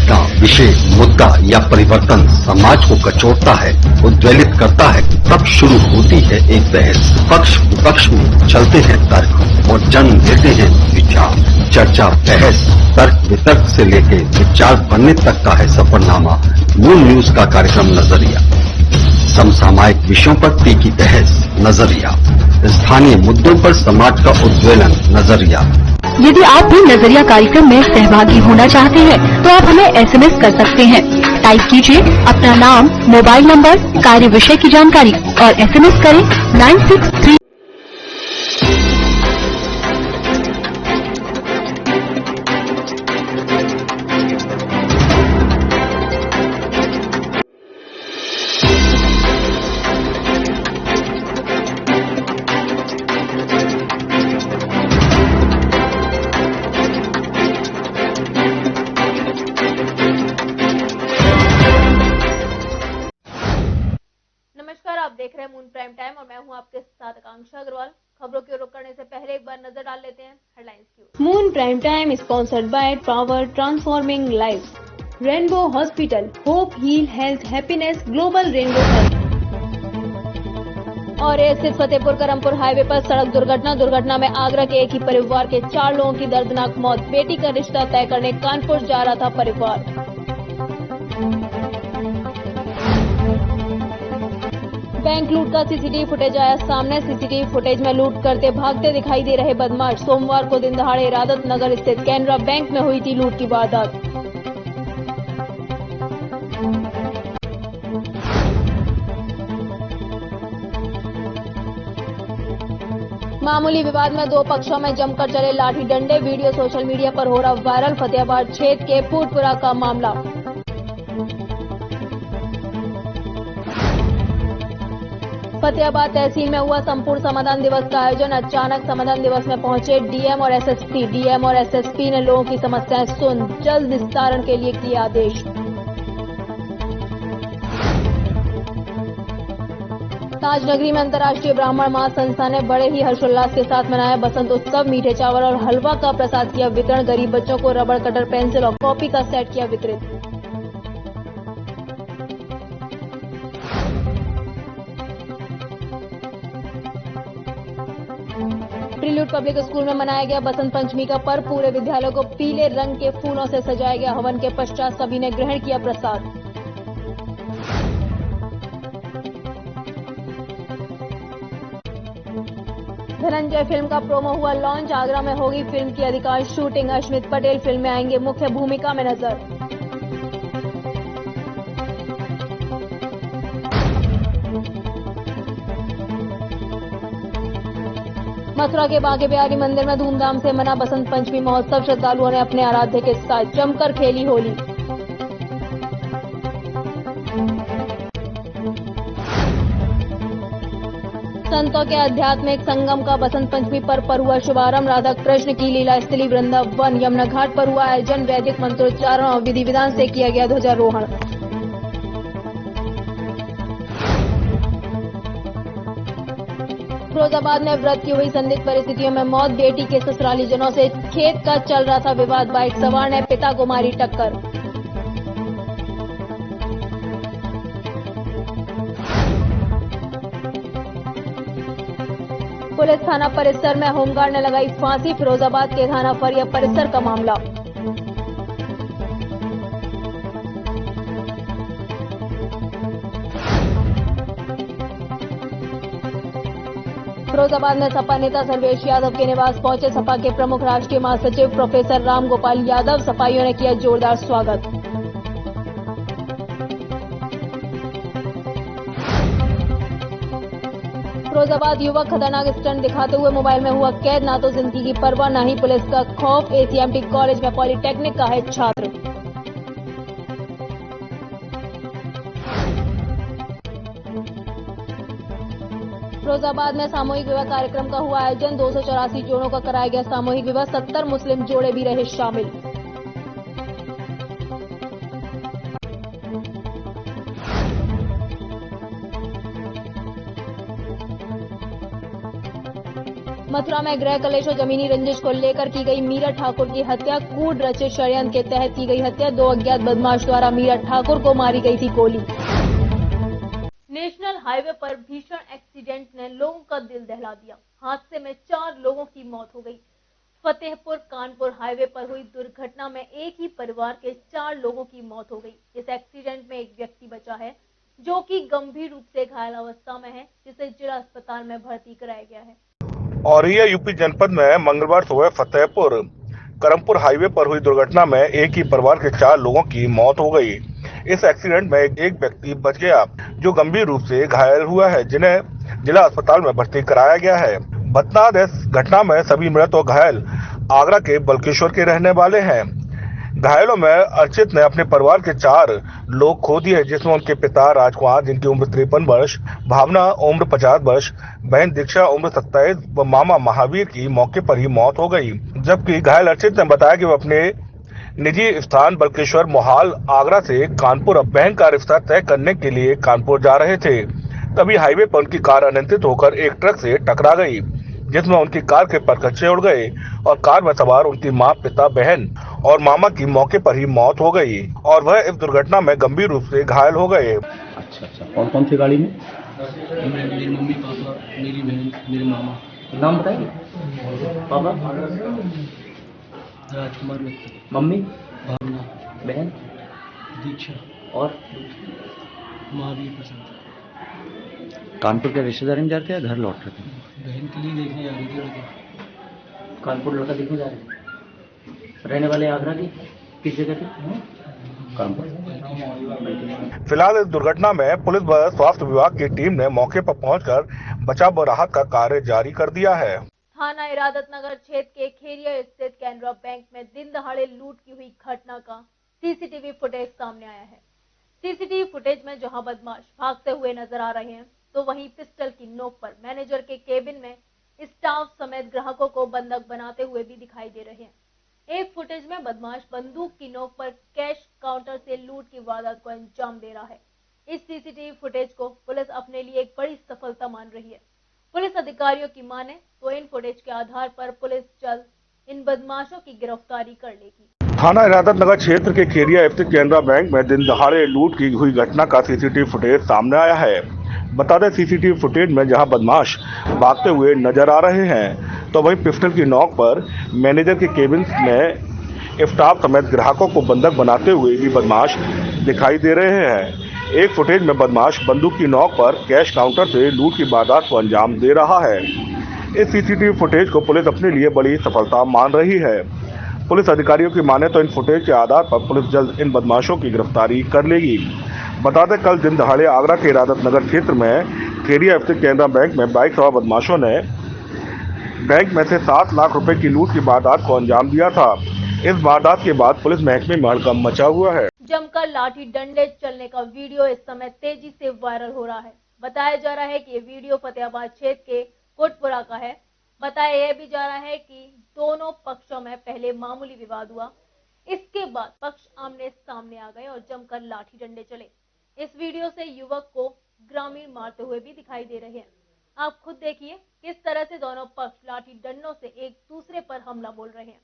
घटना, विषय, मुद्दा या परिवर्तन समाज को कचोटता है, उद्वेलित करता है, तब शुरू होती है एक बहस। पक्ष विपक्ष में चलते हैं तर्क और जन्म देते हैं विचार। चर्चा, बहस, तर्क वितर्क से लेकर विचार बनने तक का है सफरनामा। मून न्यूज का कार्यक्रम नजरिया। समसामयिक विषयों पर तीखी बहस, नजरिया। स्थानीय मुद्दों पर समाज का उद्वेलन, नजरिया। यदि आप भी नजरिया कार्यक्रम में सहभागी होना चाहते हैं तो आप हमें एसएमएस कर सकते हैं। टाइप कीजिए अपना नाम, मोबाइल नंबर, कार्य विषय की जानकारी और एसएमएस करें 963। नमस्कार, आप देख रहे हैं मून प्राइम टाइम और मैं हूं आपके साथ आकांक्षा अग्रवाल। खबरों की रुख करने से पहले एक बार नजर डाल लेते हैं हेडलाइंस की ओर। Moon prime time sponsored by power transforming life, rainbow hospital, hope heal health happiness, global rainbow health. और स्थित फतेहपुर करमपुर हाईवे पर सड़क दुर्घटना में आगरा के एक ही परिवार के 4 लोगों की दर्दनाक मौत। बेटी का रिश्ता तय करने कानपुर जा रहा था परिवार। बैंक लूट का सीसीटीवी फुटेज आया सामने। सीसीटीवी फुटेज में लूट करते भागते दिखाई दे रहे बदमाश। सोमवार को दिन दहाड़े इरादत नगर स्थित कैनरा बैंक में हुई थी लूट की वारदात। मामूली विवाद में 2 पक्षों में जमकर चले लाठी डंडे। वीडियो सोशल मीडिया पर हो रहा वायरल। फतेहाबाद क्षेत्र के फूटपुरा का मामला। फतेहाबाद तहसील में हुआ संपूर्ण समाधान दिवस का आयोजन। अचानक समाधान दिवस में पहुंचे डीएम और एसएसपी। डीएम और एसएसपी ने लोगों की समस्याएं सुन जल्द निस्तारण के लिए किए आदेश। ताजनगरी में अंतर्राष्ट्रीय ब्राह्मण महासंस्था ने बड़े ही हर्षोल्लास के साथ मनाया बसंत उत्सव। मीठे चावल और हलवा का प्रसाद किया वितरण। गरीब बच्चों को रबड़, कटर, पेंसिल और कॉपी का सेट किया वितरित। प्रिल्यूड पब्लिक स्कूल में मनाया गया बसंत पंचमी का पर्व। पूरे विद्यालय को पीले रंग के फूलों से सजाया गया। हवन के पश्चात सभी ने ग्रहण किया प्रसाद। धनंजय फिल्म का प्रोमो हुआ लॉन्च। आगरा में होगी फिल्म की अधिकांश शूटिंग। अश्मित पटेल फिल्म में आएंगे मुख्य भूमिका में नजर। मथुरा के बांके बिहारी मंदिर में धूमधाम से मना बसंत पंचमी महोत्सव। श्रद्धालुओं ने अपने आराध्य के साथ जमकर खेली होली। संतों के आध्यात्मिक संगम का बसंत पंचमी पर हुआ शुभारंभ। राधा कृष्ण की लीला स्थली वृंदावन यमुना घाट पर हुआ आयोजन। वैदिक मंत्रोच्चारण और विधि विधान से किया गया ध्वजारोहण। फिरोजाबाद में व्रत की हुई संदिग्ध परिस्थितियों में मौत। बेटी के ससुराली जनों से खेत का चल रहा था विवाद। बाइक सवार ने पिता को मारी टक्कर। पुलिस थाना परिसर में होमगार्ड ने लगाई फांसी। फिरोजाबाद के थाना फरिया परिसर का मामला। फिरोजाबाद में सपा नेता सर्वेश यादव के निवास पहुंचे सपा के प्रमुख राष्ट्रीय महासचिव प्रोफेसर राम गोपाल यादव। सपाइयों ने किया जोरदार स्वागत। फिरोजाबाद युवक खतरनाक स्टंट दिखाते हुए मोबाइल में हुआ कैद। ना तो जिंदगी की परवाह ना ही पुलिस का खौफ। एसीएमटी कॉलेज में पॉलिटेक्निक का है छात्र। फिरोजाबाद में सामूहिक विवाह कार्यक्रम का हुआ आयोजन। 284 जोड़ों का कराया गया सामूहिक विवाह। 70 मुस्लिम जोड़े भी रहे शामिल। मथुरा में गृह कलेश और जमीनी रंजिश को लेकर की गई मीरा ठाकुर की हत्या। कूट रचे षड्यंत्र के तहत की गई हत्या। 2 अज्ञात बदमाश द्वारा मीरा ठाकुर को मारी गई थी गोली। नेशनल हाईवे पर भीषण एक्सीडेंट ने लोगों का दिल दहला दिया। हादसे में 4 लोगों की मौत हो गई। फतेहपुर कानपुर हाईवे पर हुई दुर्घटना में एक ही परिवार के 4 लोगों की मौत हो गई। इस एक्सीडेंट में एक व्यक्ति बचा है जो कि गंभीर रूप से घायल अवस्था में है, जिसे जिला अस्पताल में भर्ती कराया गया है। और यह यूपी जनपद में मंगलवार सुबह फतेहपुर करमपुर हाईवे पर हुई दुर्घटना में एक ही परिवार के 4 लोगों की मौत हो गई। इस एक्सीडेंट में एक व्यक्ति बच गया जो गंभीर रूप से घायल हुआ है, जिन्हें जिला अस्पताल में भर्ती कराया गया है। बता दें, घटना में सभी मृत और घायल आगरा के बल्केश्वर के रहने वाले हैं। घायलों में अर्चित ने अपने परिवार के 4 लोग खो दिए, जिसमें उनके पिता राजकुमार जिनकी उम्र 53 वर्ष, भावना उम्र 50 वर्ष, बहन दीक्षा उम्र 27 व मामा महावीर की मौके पर ही मौत हो गई। जबकि घायल अर्चित ने बताया कि वह अपने निजी स्थान बल्केश्वर मोहाल आगरा से कानपुर बहन का रिश्ता तय करने के लिए कानपुर जा रहे थे। तभी हाईवे पर उनकी कार अनियंत्रित होकर एक ट्रक से टकरा गई, जिसमें उनकी कार के परखच्चे उड़ गए और कार में सवार उनकी मां, पिता, बहन और मामा की मौके पर ही मौत हो गई और वह इस दुर्घटना में गंभीर रूप से घायल हो गए। अच्छा, कौन कौन सी गाड़ी में? मेरी मम्मी, पापा, मेरी बहन, मेरे मामा। नाम बताइए। पापा? राजकुमार मित्तल, मम्मी? भावना, बहन? दीक्षा और महावीर प्रसाद। कानपुर के रिश्तेदारी में जाते हैं, घर लौट रहे थे? बहन के लिए देखने आ रही थी लड़का। कानपुर लड़का देखने जा रहे हैं। रहने वाले आगरा की किस जगह थे? कानपुर। फिलहाल इस दुर्घटना में पुलिस व स्वास्थ्य विभाग की टीम ने मौके पर पहुंचकर बचाव व राहत का कार्य जारी कर दिया है। थाना इरादत नगर क्षेत्र के खेरिया स्थित कैनरा बैंक में दिन दहाड़े लूट की हुई घटना का सीसीटीवी फुटेज सामने आया है। सीसीटीवी फुटेज में जहां बदमाश भागते हुए नजर आ रहे हैं, तो वहीं पिस्टल की नोक पर मैनेजर के केबिन में स्टाफ समेत ग्राहकों को बंधक बनाते हुए भी दिखाई दे रहे हैं। एक फुटेज में बदमाश बंदूक की नोक पर कैश काउंटर से लूट की वारदात को अंजाम दे रहा है। इस सीसीटीवी फुटेज को पुलिस अपने लिए एक बड़ी सफलता मान रही है। पुलिस अधिकारियों की माने तो इन फुटेज के आधार पर पुलिस जल्द इन बदमाशों की गिरफ्तारी कर लेगी। थाना इरादत नगर क्षेत्र के खेरिया स्थित कैनरा बैंक में दिन दहाड़े लूट की हुई घटना का सीसीटीवी फुटेज सामने आया है। बता दें, सीसीटीवी फुटेज में जहां बदमाश भागते हुए नजर आ रहे हैं, तो वहीं पिस्टल की नोक पर मैनेजर के केबिन में स्टाफ समेत ग्राहकों को बंधक बनाते हुए भी बदमाश दिखाई दे रहे हैं। एक फुटेज में बदमाश बंदूक की नोक पर कैश काउंटर से लूट की वारदात को अंजाम दे रहा है। इस सीसीटीवी फुटेज को पुलिस अपने लिए बड़ी सफलता मान रही है। पुलिस अधिकारियों की माने तो इन फुटेज के आधार पर पुलिस जल्द इन बदमाशों की गिरफ्तारी कर लेगी। बता दें, कल दिन दहाड़े आगरा के इरादत नगर क्षेत्र में खेरिया स्थित कैनरा बैंक में बाइक सवार बदमाशों ने बैंक में से 7 लाख रुपए की लूट की वारदात को अंजाम दिया था। इस वारदात के बाद पुलिस महकमे में हड़कंप मचा हुआ है। जमकर लाठी डंडे चलने का वीडियो इस समय तेजी से वायरल हो रहा है। बताया जा रहा है कि ये वीडियो फतेहाबाद क्षेत्र के कोटपुरा का है। बताया यह भी जा रहा है कि दोनों पक्षों में पहले मामूली विवाद हुआ, इसके बाद पक्ष आमने सामने आ गए और जमकर लाठी डंडे चले। इस वीडियो से युवक को ग्रामीण मारते हुए भी दिखाई दे रहे हैं। आप खुद देखिए किस तरह से दोनों पक्ष लाठी डंडों से एक दूसरे पर हमला बोल रहे हैं।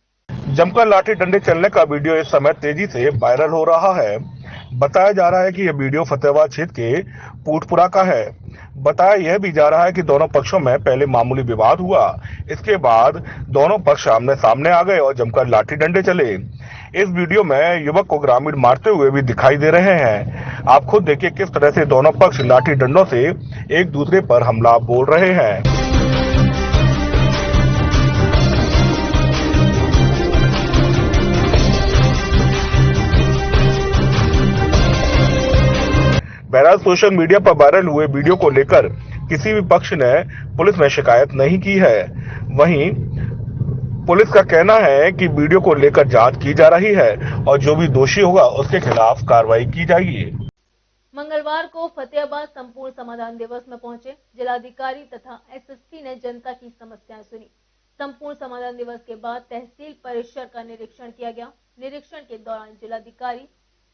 जमकर लाठी डंडे चलने का वीडियो इस समय तेजी से वायरल हो रहा है। बताया जा रहा है कि यह वीडियो फतेहाबाद क्षेत्र के पूटपुरा का है। बताया यह भी जा रहा है कि दोनों पक्षों में पहले मामूली विवाद हुआ, इसके बाद दोनों पक्ष आमने सामने आ गए और जमकर लाठी डंडे चले। इस वीडियो में युवक को ग्रामीण मारते हुए भी दिखाई दे रहे हैं। आप खुद देखिए किस तरह से दोनों पक्ष लाठी डंडों से एक दूसरे पर हमला बोल रहे हैं। बहरहाल सोशल मीडिया पर वायरल हुए वीडियो को लेकर किसी भी पक्ष ने पुलिस में शिकायत नहीं की है। वहीं पुलिस का कहना है कि वीडियो को लेकर जांच की जा रही है और जो भी दोषी होगा उसके खिलाफ कार्रवाई की जाएगी। मंगलवार को फतेहाबाद संपूर्ण समाधान दिवस में पहुंचे जिलाधिकारी तथा एसएसपी ने जनता की समस्याएं सुनी। संपूर्ण समाधान दिवस के बाद तहसील परिसर का निरीक्षण किया गया। निरीक्षण के दौरान जिलाधिकारी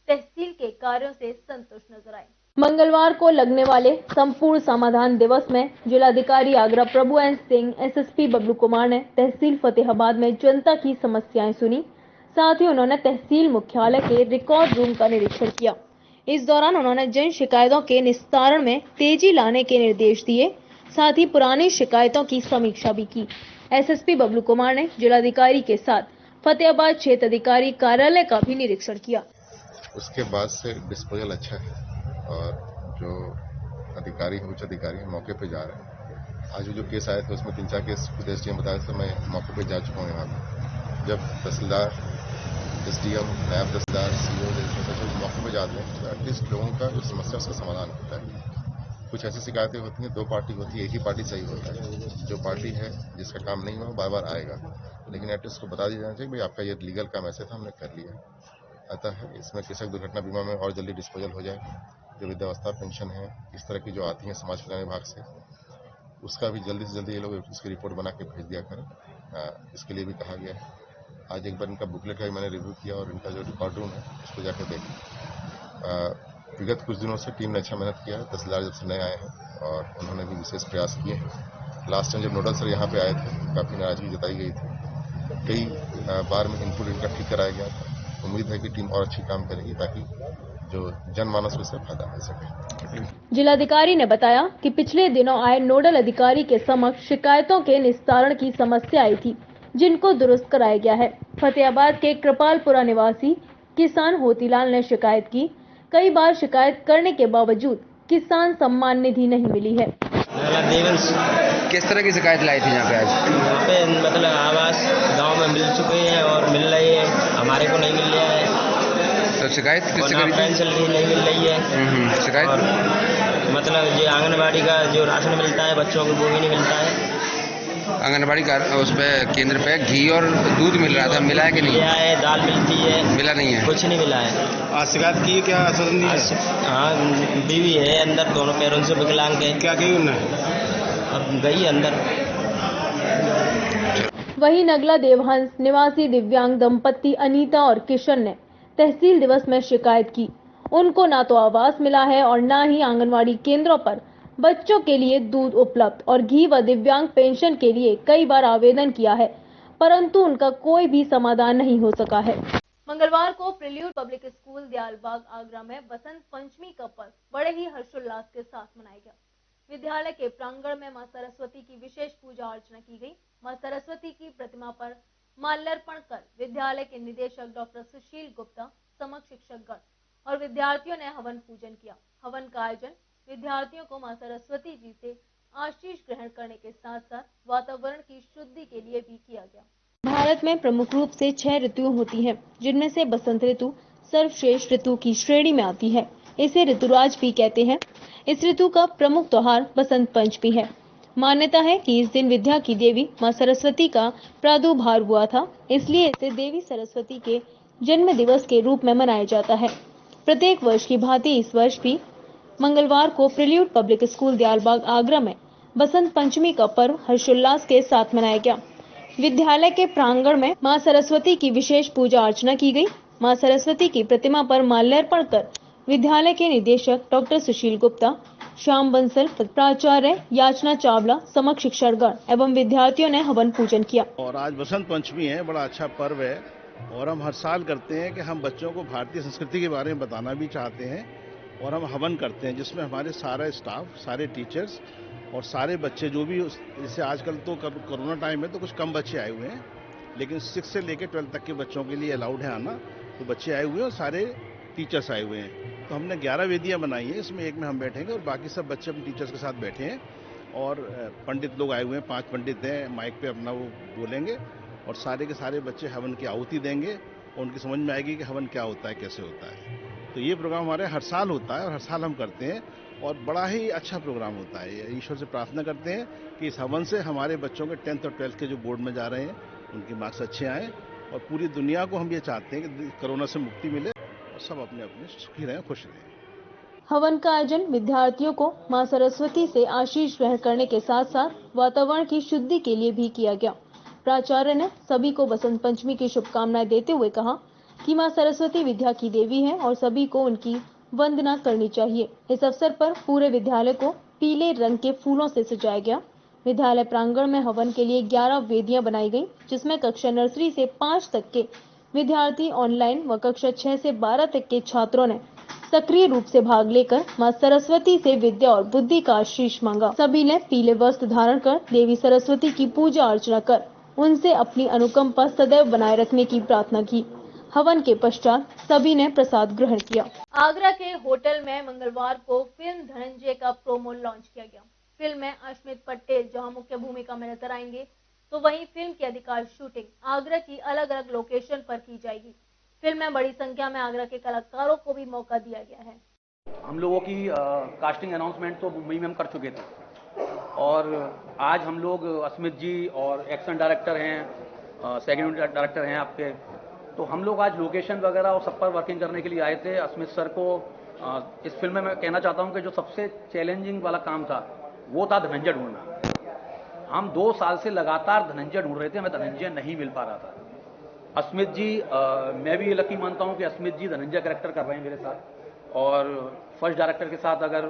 तहसील के कार्यों से संतुष्ट नजर आए। मंगलवार को लगने वाले संपूर्ण समाधान दिवस में जिलाधिकारी आगरा प्रभु एन सिंह, एसएसपी बबलू कुमार ने तहसील फतेहाबाद में जनता की समस्याएं सुनी। साथ ही उन्होंने तहसील मुख्यालय के रिकॉर्ड रूम का निरीक्षण किया। इस दौरान उन्होंने जन शिकायतों के निस्तारण में तेजी लाने के निर्देश दिए। साथ ही पुरानी शिकायतों की समीक्षा भी की। एसएसपी बबलू कुमार ने जिलाधिकारी के साथ फतेहाबाद क्षेत्र अधिकारी कार्यालय का भी निरीक्षण किया। उसके बाद से डिस्पोजल अच्छा है और जो अधिकारी है, उच्च अधिकारी है, मौके पे जा रहे हैं। आज जो केस आए थे उसमें 3-4 केस खुद एसडीएम बताया था, मैं मौके पे जा चुका हूँ। यहाँ पे जब तहसीलदार, एसडीएम, नायब तहसीलदार, सीओ जब मौके पे जाते हैं तो एटलीस्ट लोगों का जो समस्या उसका समाधान होता है। कुछ ऐसी शिकायतें होती हैं, 2 पार्टी होती है, एक ही पार्टी सही होता है। जो पार्टी है जिसका काम नहीं हुआ वो बार बार आएगा, लेकिन एटलीस्ट को बता दिया जाना चाहिए भाई आपका ये लीगल काम ऐसे था, हमने कर लिया। अतः इसमें कृषक दुर्घटना बीमा में और जल्दी डिस्पोजल हो जाए। जो वृद्धावस्था पेंशन है इस तरह की जो आती है समाज कल्याण विभाग से, उसका भी जल्दी से जल्दी ये लोग इसकी रिपोर्ट बना के भेज दिया करें। इसके लिए भी कहा गया है। आज एक बार इनका बुकलेट का मैंने रिव्यू किया और इनका जो रिकॉर्ड रूम है उसको जाकर देखा। विगत कुछ दिनों से टीम ने अच्छा मेहनत किया है। तहसीलदार जब से नए आए हैं और उन्होंने भी विशेष प्रयास किए हैं। लास्ट टाइम जब नोडल सर यहाँ पे आए थे काफ़ी नाराजगी जताई गई थी। कई बार में इनपुट इनका ठीक कराया गया था। उम्मीद है कि टीम और अच्छी काम करेगी ताकि जो जनमानस को इससे फायदा मिल सके। जिलाधिकारी ने बताया कि पिछले दिनों आए नोडल अधिकारी के समक्ष शिकायतों के निस्तारण की समस्या आई थी, जिनको दुरुस्त कराया गया है। फतेहाबाद के कृपालपुरा निवासी किसान होतीलाल ने शिकायत की। कई बार शिकायत करने के बावजूद किसान सम्मान निधि नहीं मिली है। किस तरह की शिकायत लाई थी यहाँ पे आज? यहाँ पे मतलब आवास गांव में मिल चुके हैं और मिल रही है, हमारे को नहीं मिल रहा है। तो शिकायत किससे करी थी? पेंशन नहीं मिल रही है। शिकायत और मतलब जो आंगनबाड़ी का जो राशन मिलता है बच्चों को वो भी नहीं मिलता है। आंगनबाड़ी का उस पे केंद्र पे घी और दूध मिल रहा था, मिला है कि नहीं? मिला है, दाल मिलती है, मिला नहीं है, कुछ नहीं मिला है। आज शिकायत की क्या असर नहीं है? हाँ, बीवी है अंदर, दोनों पैरों से विकलांग है। क्या कही उन्होंने? अब गई अंदर। वहीं नगला देवहंस निवासी दिव्यांग दंपत्ति अनीता और किशन ने तहसील दिवस में शिकायत की। उनको ना तो आवास मिला है और ना ही आंगनवाड़ी केंद्रों पर बच्चों के लिए दूध उपलब्ध और घी व दिव्यांग पेंशन के लिए कई बार आवेदन किया है, परंतु उनका कोई भी समाधान नहीं हो सका है। मंगलवार को prelude public school Dayalbagh Agra में बसंत पंचमी का पर्व बड़े ही हर्षोल्लास के साथ मनाया गया। विद्यालय के प्रांगण में मां सरस्वती की विशेष पूजा अर्चना की गई। मां सरस्वती की प्रतिमा पर माल्यार्पण कर विद्यालय के निदेशक डॉक्टर सुशील गुप्ता, समक्ष शिक्षकगण और विद्यार्थियों ने हवन पूजन किया। हवन का आयोजन विद्यार्थियों को मां सरस्वती जी से आशीष ग्रहण करने के साथ साथ वातावरण की शुद्धि के लिए भी किया गया। भारत में प्रमुख रूप से 6 ऋतुएं होती हैं, जिनमें से बसंत ऋतु सर्वश्रेष्ठ ऋतु की श्रेणी में आती है। इसे ऋतुराज भी कहते हैं। इस ऋतु का प्रमुख त्योहार बसंत पंचमी है। मान्यता है कि इस दिन विद्या की देवी मां सरस्वती का प्रादुर्भाव हुआ था, इसलिए इसे देवी सरस्वती के जन्म दिवस के रूप में मनाया जाता है। प्रत्येक वर्ष की भांति इस वर्ष भी मंगलवार को prelude public school Dayalbagh Agra में बसंत पंचमी का पर्व हर्षोल्लास के साथ मनाया गया। विद्यालय के प्रांगण में मां सरस्वती की विशेष पूजा अर्चना की गई। मां सरस्वती की प्रतिमा पर माल्यार्पण कर विद्यालय के निदेशक डॉक्टर सुशील गुप्ता, श्याम बंसल, प्राचार्य याचना चावला, समक्ष शिक्षकगण एवं विद्यार्थियों ने हवन पूजन किया। और आज बसंत पंचमी है, बड़ा अच्छा पर्व है और हम हर साल करते हैं कि हम बच्चों को भारतीय संस्कृति के बारे में बताना भी चाहते हैं और हम हवन करते हैं, जिसमें हमारे सारा स्टाफ, सारे टीचर्स और सारे बच्चे जो भी, जैसे आजकल तो कोरोना टाइम है तो कुछ कम बच्चे आए हुए हैं, लेकिन 6 से लेकर 12 तक के बच्चों के लिए अलाउड है आना, तो बच्चे आए हुए हैं और सारे टीचर्स आए हुए हैं। तो हमने 11 वेदियां बनाई हैं, इसमें एक में हम बैठेंगे और बाकी सब बच्चे अपने टीचर्स के साथ बैठे हैं और पंडित लोग आए हुए हैं, 5 पंडित हैं, माइक पे अपना वो बोलेंगे और सारे के सारे बच्चे हवन की आहुति देंगे और उनकी समझ में आएगी कि हवन क्या होता है, कैसे होता है। तो ये प्रोग्राम हमारे हर साल होता है और हर साल हम करते हैं और बड़ा ही अच्छा प्रोग्राम होता है। ईश्वर से प्रार्थना करते हैं कि इस हवन से हमारे बच्चों के 10th और 12th के जो बोर्ड में जा रहे हैं उनके मार्क्स अच्छे आएँ और पूरी दुनिया को हम ये चाहते हैं कि कोरोना से मुक्ति मिले और सब अपने अपने सुखी रहें, खुश रहें। हवन का आयोजन विद्यार्थियों को मां सरस्वती से आशीष ग्रहण करने के साथ साथ वातावरण की शुद्धि के लिए भी किया गया। प्राचार्य ने सभी को बसंत पंचमी की शुभकामनाएं देते हुए कहा कि मां सरस्वती विद्या की देवी है और सभी को उनकी वंदना करनी चाहिए। इस अवसर पर पूरे विद्यालय को पीले रंग के फूलों से सजाया गया। विद्यालय प्रांगण में हवन के लिए 11 वेदियां बनाई गई, जिसमें कक्षा नर्सरी से 5 तक के विद्यार्थी ऑनलाइन व कक्षा 6 से 12 तक के छात्रों ने सक्रिय रूप से भाग लेकर मां सरस्वती से विद्या और बुद्धि का आशीष मांगा। सभी ने पीले वस्त्र धारण कर देवी सरस्वती की पूजा अर्चना कर उनसे अपनी अनुकंपा सदैव बनाए रखने की प्रार्थना की। हवन के पश्चात सभी ने प्रसाद ग्रहण किया। आगरा के होटल में मंगलवार को फिल्म धनंजय का प्रोमो लॉन्च किया गया। फिल्म में अश्मित पटेल जहां मुख्य भूमिका में नजर आएंगे, तो वहीं फिल्म की अधिकांश शूटिंग आगरा की अलग अलग लोकेशन पर की जाएगी। फिल्म में बड़ी संख्या में आगरा के कलाकारों को भी मौका दिया गया है। हम लोगों की कास्टिंग अनाउंसमेंट तो मुंबई में हम कर चुके थे और आज हम लोग अस्मित जी और एक्शन डायरेक्टर हैं, सेकंड डायरेक्टर हैं आपके, तो हम लोग आज लोकेशन वगैरह और सब पर वर्किंग करने के लिए आए थे। अस्मित सर को इस फिल्म में मैं कहना चाहता हूं कि जो सबसे चैलेंजिंग वाला काम था वो था धनंजय ढूंढना। हम 2 साल से लगातार धनंजय ढूंढ रहे थे, हमें धनंजय नहीं मिल पा रहा था। अस्मित जी, मैं भी ये लकी मानता हूं कि अस्मित जी धनंजय कैरेक्टर कर रहे हैं मेरे साथ। और फर्स्ट डायरेक्टर के साथ अगर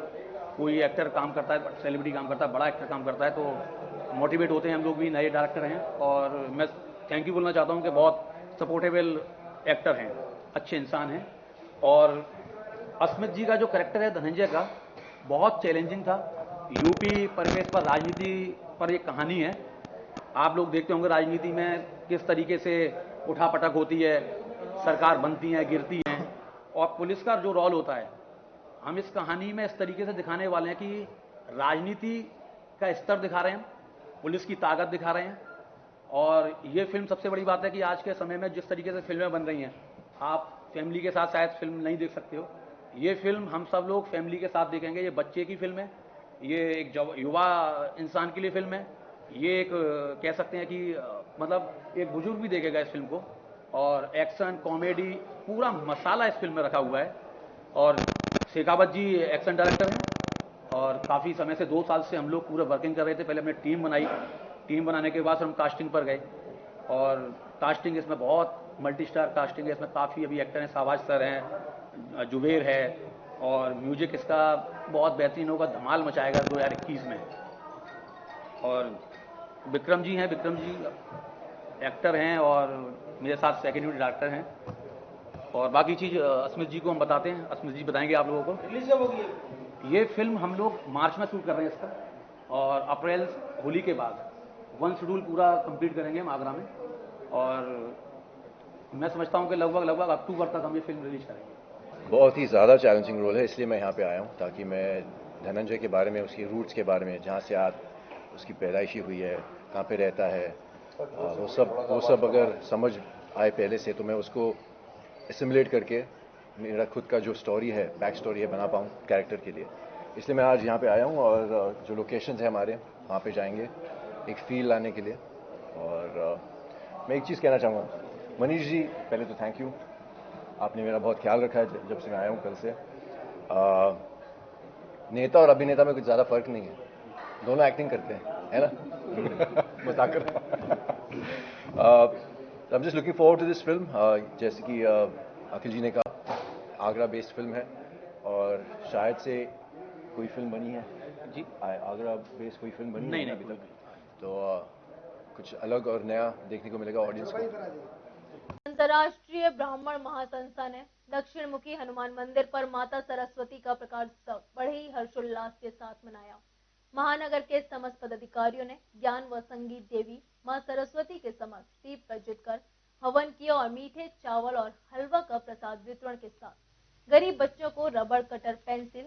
कोई एक्टर काम करता है, सेलिब्रिटी काम करता है, बड़ा एक्टर काम करता है, तो मोटिवेट होते हैं हम लोग भी। नए डायरेक्टर हैं और मैं थैंक यू बोलना चाहता हूं कि बहुत सपोर्टेबल एक्टर हैं, अच्छे इंसान हैं। और अस्मित जी का जो कैरेक्टर है धनंजय का, बहुत चैलेंजिंग था। यूपी परिवेश पर, राजनीति पर एक कहानी है। आप लोग देखते होंगे राजनीति में किस तरीके से उठापटक होती है, सरकार बनती है, गिरती है, और पुलिस का जो रोल होता है, हम इस कहानी में इस तरीके से दिखाने वाले हैं कि राजनीति का स्तर दिखा रहे हैं, पुलिस की ताकत दिखा रहे हैं। और ये फिल्म, सबसे बड़ी बात है कि आज के समय में जिस तरीके से फिल्में बन रही हैं, आप फैमिली के साथ शायद फिल्म नहीं देख सकते हो। ये फिल्म हम सब लोग फैमिली के साथ देखेंगे। ये बच्चे की फिल्म है, ये एक युवा इंसान के लिए फिल्म है, ये एक कह सकते हैं कि मतलब एक बुजुर्ग भी देखेगा इस फिल्म को। और एक्शन, कॉमेडी, पूरा मसाला इस फिल्म में रखा हुआ है। और शेखावत जी एक्शन डायरेक्टर हैं और काफ़ी समय से 2 साल से हम लोग पूरा वर्किंग कर रहे थे। पहले हमने टीम बनाई, टीम बनाने के बाद हम कास्टिंग पर गए और कास्टिंग इसमें बहुत मल्टी स्टार कास्टिंग है। इसमें काफ़ी अभी एक्टर हैं, शाहबाज सर हैं, जुबेर है, और म्यूजिक इसका बहुत बेहतरीन होगा, धमाल मचाएगा 2021 में। और विक्रम जी हैं, विक्रम जी एक्टर हैं और मेरे साथ सेकंड यूनिट डायरेक्टर हैं। और बाकी चीज़ अस्मित जी को हम बताते हैं, अस्मित जी बताएंगे आप लोगों को। रिलीज कब होगी ये फिल्म? हम लोग मार्च में शूट कर रहे हैं इसका, और अप्रैल होली के बाद 1 शेड्यूल पूरा कंप्लीट करेंगे हम आगरा में। और मैं समझता हूं कि लगभग अक्टूबर तक हम ये फिल्म रिलीज करेंगे। बहुत ही ज़्यादा चैलेंजिंग रोल है, इसलिए मैं यहाँ पे आया हूँ ताकि मैं धनंजय के बारे में, उसकी रूट्स के बारे में, जहाँ से आज उसकी पैदाइशी हुई है, कहाँ पे रहता है, वो सब अगर समझ आए पहले से, तो मैं उसको एसिमुलेट करके मेरा खुद का जो स्टोरी है, बैक स्टोरी है, बना पाऊँ कैरेक्टर के लिए। इसलिए मैं आज यहाँ पे आया हूँ और जो लोकेशंस है हमारे, वहाँ पे जाएंगे एक फील लाने के लिए। और मैं एक चीज़ कहना चाहूँगा, मनीष जी, पहले तो थैंक यू, आपने मेरा बहुत ख्याल रखा है जब से मैं आया हूँ कल से। नेता और अभिनेता में कुछ ज़्यादा फर्क नहीं है, दोनों एक्टिंग करते हैं, है ना? मजाक कर रहा हूँ। I am just looking forward to this film. जैसे कि अखिल जी ने कहा, आगरा बेस्ड फिल्म है और शायद से कोई फिल्म बनी है जी आगरा बेस्ड, कोई फिल्म बनी नहीं अभी तक, तो कुछ अलग और नया देखने को मिलेगा ऑडियंस को। अंतर्राष्ट्रीय ब्राह्मण महासंस्था ने दक्षिण मुखी हनुमान मंदिर पर माता सरस्वती का प्रकाशोत्सव बड़े ही हर्षोल्लास के साथ मनाया। महानगर के समस्त पदाधिकारियों ने ज्ञान व संगीत देवी मां सरस्वती के समक्ष दीप प्रज्वलित कर हवन किया और मीठे चावल और हलवा का प्रसाद वितरण के साथ गरीब बच्चों को रबड़ कटर, पेंसिल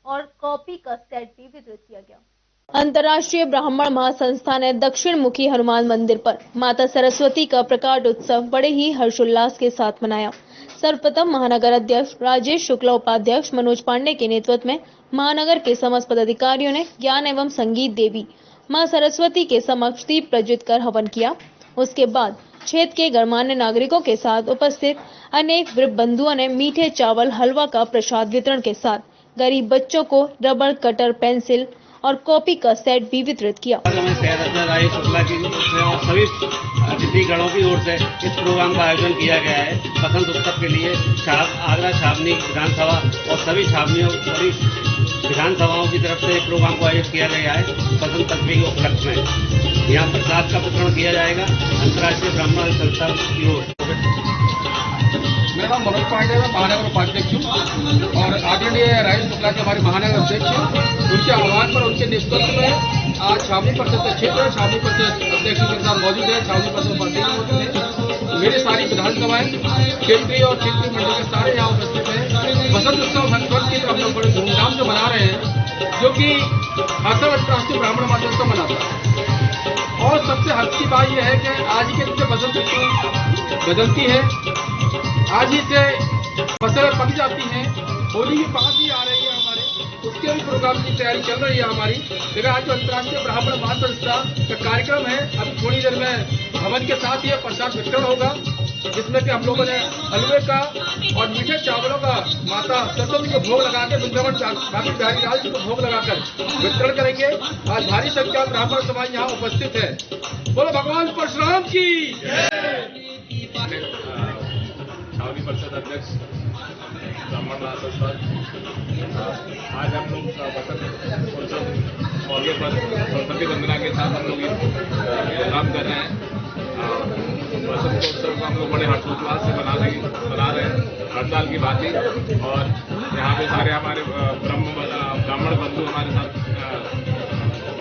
और कॉपी का सेट भी वितरित किया गया। अंतर्राष्ट्रीय ब्राह्मण महासंस्था ने दक्षिण मुखी हनुमान मंदिर पर माता सरस्वती का प्रकाश उत्सव बड़े ही हर्षोल्लास के साथ मनाया। सर्वप्रथम महानगर अध्यक्ष राजेश शुक्ला, उपाध्यक्ष मनोज पांडे के नेतृत्व में महानगर के समस्त पदाधिकारियों ने ज्ञान एवं संगीत देवी मां सरस्वती के समक्ष दीप प्रज्वलित कर हवन किया। उसके बाद क्षेत्र के गणमान्य नागरिकों के साथ उपस्थित अनेक वृद्ध बंधुओं ने मीठे चावल, हलवा का प्रसाद वितरण के साथ गरीब बच्चों को रबड़ कटर, पेंसिल और कॉपी का सेट भी वितरित किया। हमें शहर राय शुक्ला की ओर से और सभी अतिथिगणों की ओर से इस प्रोग्राम का आयोजन किया गया है। बसंत उत्सव के लिए आगरा छावनी विधानसभा और सभी छावनियों सभी विधानसभाओं की तरफ से प्रोग्राम को आयोजित किया गया है। बसंत पंचमी के उपलक्ष्य में यहाँ प्रसाद का वितरण किया जाएगा अंतर्राष्ट्रीय ब्राह्मण संस्था की ओर। मेरा नाम मनोज पांडे है, महानगर उपाध्यक्ष हूँ और आदरणीय राय शुक्ला के हमारे महानगर अध्यक्ष हैं। उनके आह्वान पर उनके नेतृत्व में आज छावनी परिषद क्षेत्र छावनी परिषद अध्यक्ष के साथ मौजूद है, छावनी परिषद उपाध्यक्ष मौजूद है। मेरी सारी विधानसभाएं केंद्रीय और क्षेत्रीय मंडल के सारे यहाँ उपस्थित हैं। बसंत उत्सव हर वर्ष की हम लोग बड़े धूमधाम से मना रहे हैं, जो कि हर साल अंतर्राष्ट्रीय ब्राह्मण महासंघ मनाता है। और सबसे हद की बात यह है कि आज के दिन से बसंत ऋतु बदलती है, आज ही से फसलें पक जाती हैं, होली के पास ही आ रही है हमारे, उसके भी प्रोग्राम की तैयारी चल रही है हमारी। लेकिन आज जो अंतर्राष्ट्रीय ब्राह्मण महासंस्था का कार्यक्रम है, अभी थोड़ी देर में हवन के साथ ही प्रसाद वितरण होगा, जिसमें कि हम लोगों ने हलवे का और मीठे चावलों का माता सरस्वती को भोग लगा के वृंदावन बाकी बिहारी लाल जी को भोग लगाकर वितरण करेंगे। आज भारी संख्या में ब्राह्मण समाज यहाँ उपस्थित है। बोलो भगवान परशुराम की। छावनी परिषद अध्यक्ष ब्राह्मण महासंस्था, आज हम लोग बसंत उत्सव मौके पर सरस्वती वंदना के साथ हम लोग प्रोग्राम कर रहे हैं। बसंत उत्सव को हम लोग बड़े हर्षोल्लास से मना रहे हैं, हर साल की बात ही। और यहाँ पे सारे हमारे ब्राह्मण बंधु हमारे साथ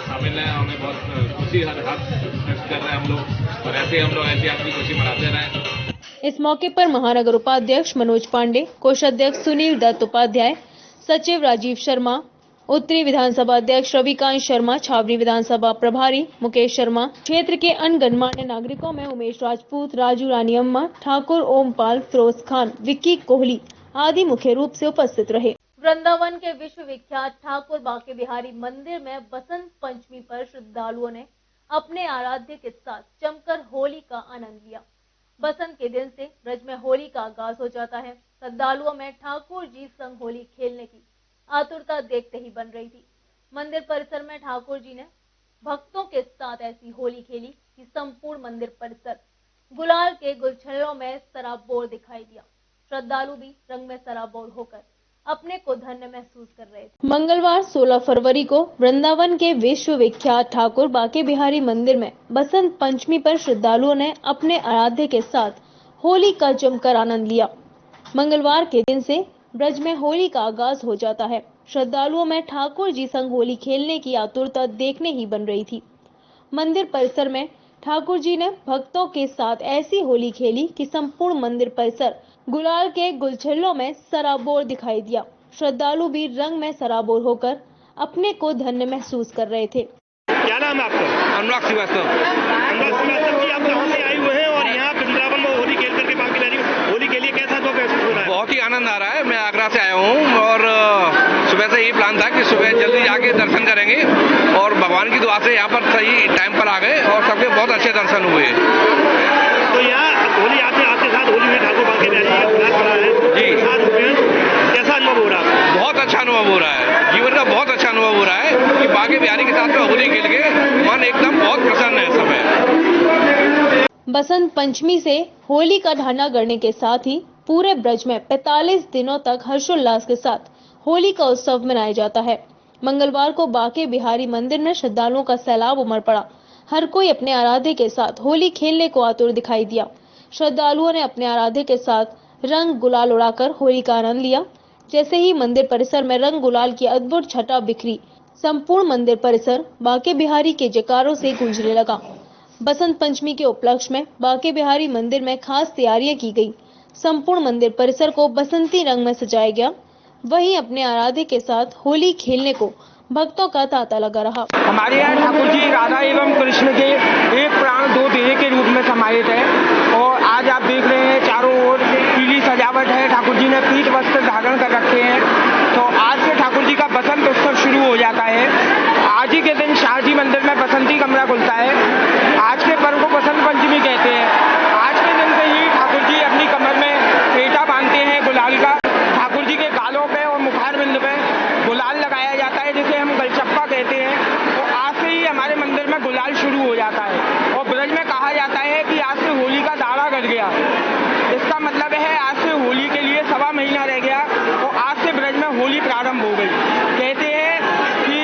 शामिल हैं। हमें बहुत खुशी हर व्यक्त कर रहे हैं हम लोग, और ऐसे हम लोग ऐतिहासिक खुशी मनाते रहें। इस मौके पर महानगर उपाध्यक्ष मनोज पांडे, कोषाध्यक्ष सुनील दत्त उपाध्याय, सचिव राजीव शर्मा, उत्तरी विधानसभा अध्यक्ष रविकांत शर्मा, छावनी विधानसभा प्रभारी मुकेश शर्मा, क्षेत्र के अन्य गणमान्य नागरिकों में उमेश राजपूत, राजू रानी अम्मा, ठाकुर ओमपाल, फिरोज खान, विक्की कोहली आदि मुख्य रूप से उपस्थित रहे। वृंदावन के विश्व विख्यात ठाकुर बांके बिहारी मंदिर में बसंत पंचमी पर श्रद्धालुओं ने अपने आराध्य के साथ जमकर होली का आनंद लिया। बसंत के दिन से ब्रज में होली का आगाज हो जाता है। श्रद्धालुओं में ठाकुर जी संग होली खेलने की आतुरता देखते ही बन रही थी। मंदिर परिसर में ठाकुर जी ने भक्तों के साथ ऐसी होली खेली कि संपूर्ण मंदिर परिसर गुलाल के गुलछल्लों में सराबोर दिखाई दिया। श्रद्धालु भी रंग में सराबोर होकर अपने को धन्य महसूस कर रहे थे। मंगलवार 16 फरवरी को वृंदावन के विश्व विख्यात ठाकुर बांके बिहारी मंदिर में बसंत पंचमी पर श्रद्धालुओं ने अपने आराध्य के साथ होली का जमकर आनंद लिया। मंगलवार के दिन से ब्रज में होली का आगाज हो जाता है। श्रद्धालुओं में ठाकुर जी संग होली खेलने की आतुरता देखने ही बन रही थी। मंदिर परिसर में ठाकुर जी ने भक्तों के साथ ऐसी होली खेली कि संपूर्ण मंदिर परिसर गुलाल के गुलछल्लों में सराबोर दिखाई दिया। श्रद्धालु भी रंग में सराबोर होकर अपने को धन्य महसूस कर रहे थे। क्या नाम है आपका? अनुराग श्रीवास्तव। अनुराग श्रीवास्तव जी, आप कहाँ से आए हुए हैं और यहाँ वृंदावन में होली खेल करके बांके बिहारी होली के लिए कैसा आपको महसूस हो रहा है? बहुत ही आनंद आ रहा है। मैं आगरा से आया हूँ और सुबह से यही प्लान था कि सुबह जल्दी जाके दर्शन करेंगे और भगवान की दुआ से यहाँ पर सही टाइम पर आ गए और सबके बहुत अच्छे दर्शन हुए। तो यहाँ होली आपके साथ होली में ठाकुर बांके बिहारी का गुलाल पड़ा है जी, कैसा अनुभव हो रहा है? बहुत अच्छा अनुभव हो रहा है, जीवन का बहुत अच्छा अनुभव हो रहा है कि बांके बिहारी के साथ में होली खेल के मन एकदम बहुत प्रसन्न है समय। बसंत पंचमी से होली का ढाना गड़ने के साथ ही पूरे ब्रज में 45 दिनों तक हर्षोल्लास के साथ होली का उत्सव मनाया जाता है। मंगलवार को बांके बिहारी मंदिर में श्रद्धालुओं का सैलाब उमड़ पड़ा। हर कोई अपने आराध्य के साथ होली खेलने को आतुर दिखाई दिया। श्रद्धालुओं ने अपने आराध्य के साथ रंग गुलाल उड़ाकर होली का आनंद लिया। जैसे ही मंदिर परिसर में रंग गुलाल की अद्भुत छटा बिखरी, संपूर्ण मंदिर परिसर बांके बिहारी के जयकारों से गूंजने लगा। बसंत पंचमी के उपलक्ष्य में बांके बिहारी मंदिर में खास तैयारियां की गई। संपूर्ण मंदिर परिसर को बसंती रंग में सजाया गया। वहीं अपने आराध्य के साथ होली खेलने को भक्तों का तांता लगा रहा। हमारे यहाँ ठाकुर जी राधा एवं कृष्ण के एक प्राण दो देह के रूप में समाहित है और आज आप देख रहे हैं चारों ओर पीली सजावट है। ठाकुर जी ने पीत वस्त्र धारण कर रखे हैं। तो आज से ठाकुर जी का बसंत उत्सव शुरू हो जाता है। आज ही के दिन शाहजी मंदिर में बसंती कमरा खुलता है। आज के पर्व को बसंत पंचमी कहते हैं। आज के दिन से ही ठाकुर जी अपनी कमर में फेटा बांधते हैं गुलाल का। ठाकुर जी के गालों पे और मुखारबिंद पे गुलाल लगाया जाता है, जिसे हम गलचप्पा कहते हैं। में कहा जाता है कि आज से होली का दाड़ा गड़ गया। इसका मतलब है आज से होली के लिए 1.25 महीना रह गया और आज से ब्रज में होली प्रारंभ हो गई। कहते हैं कि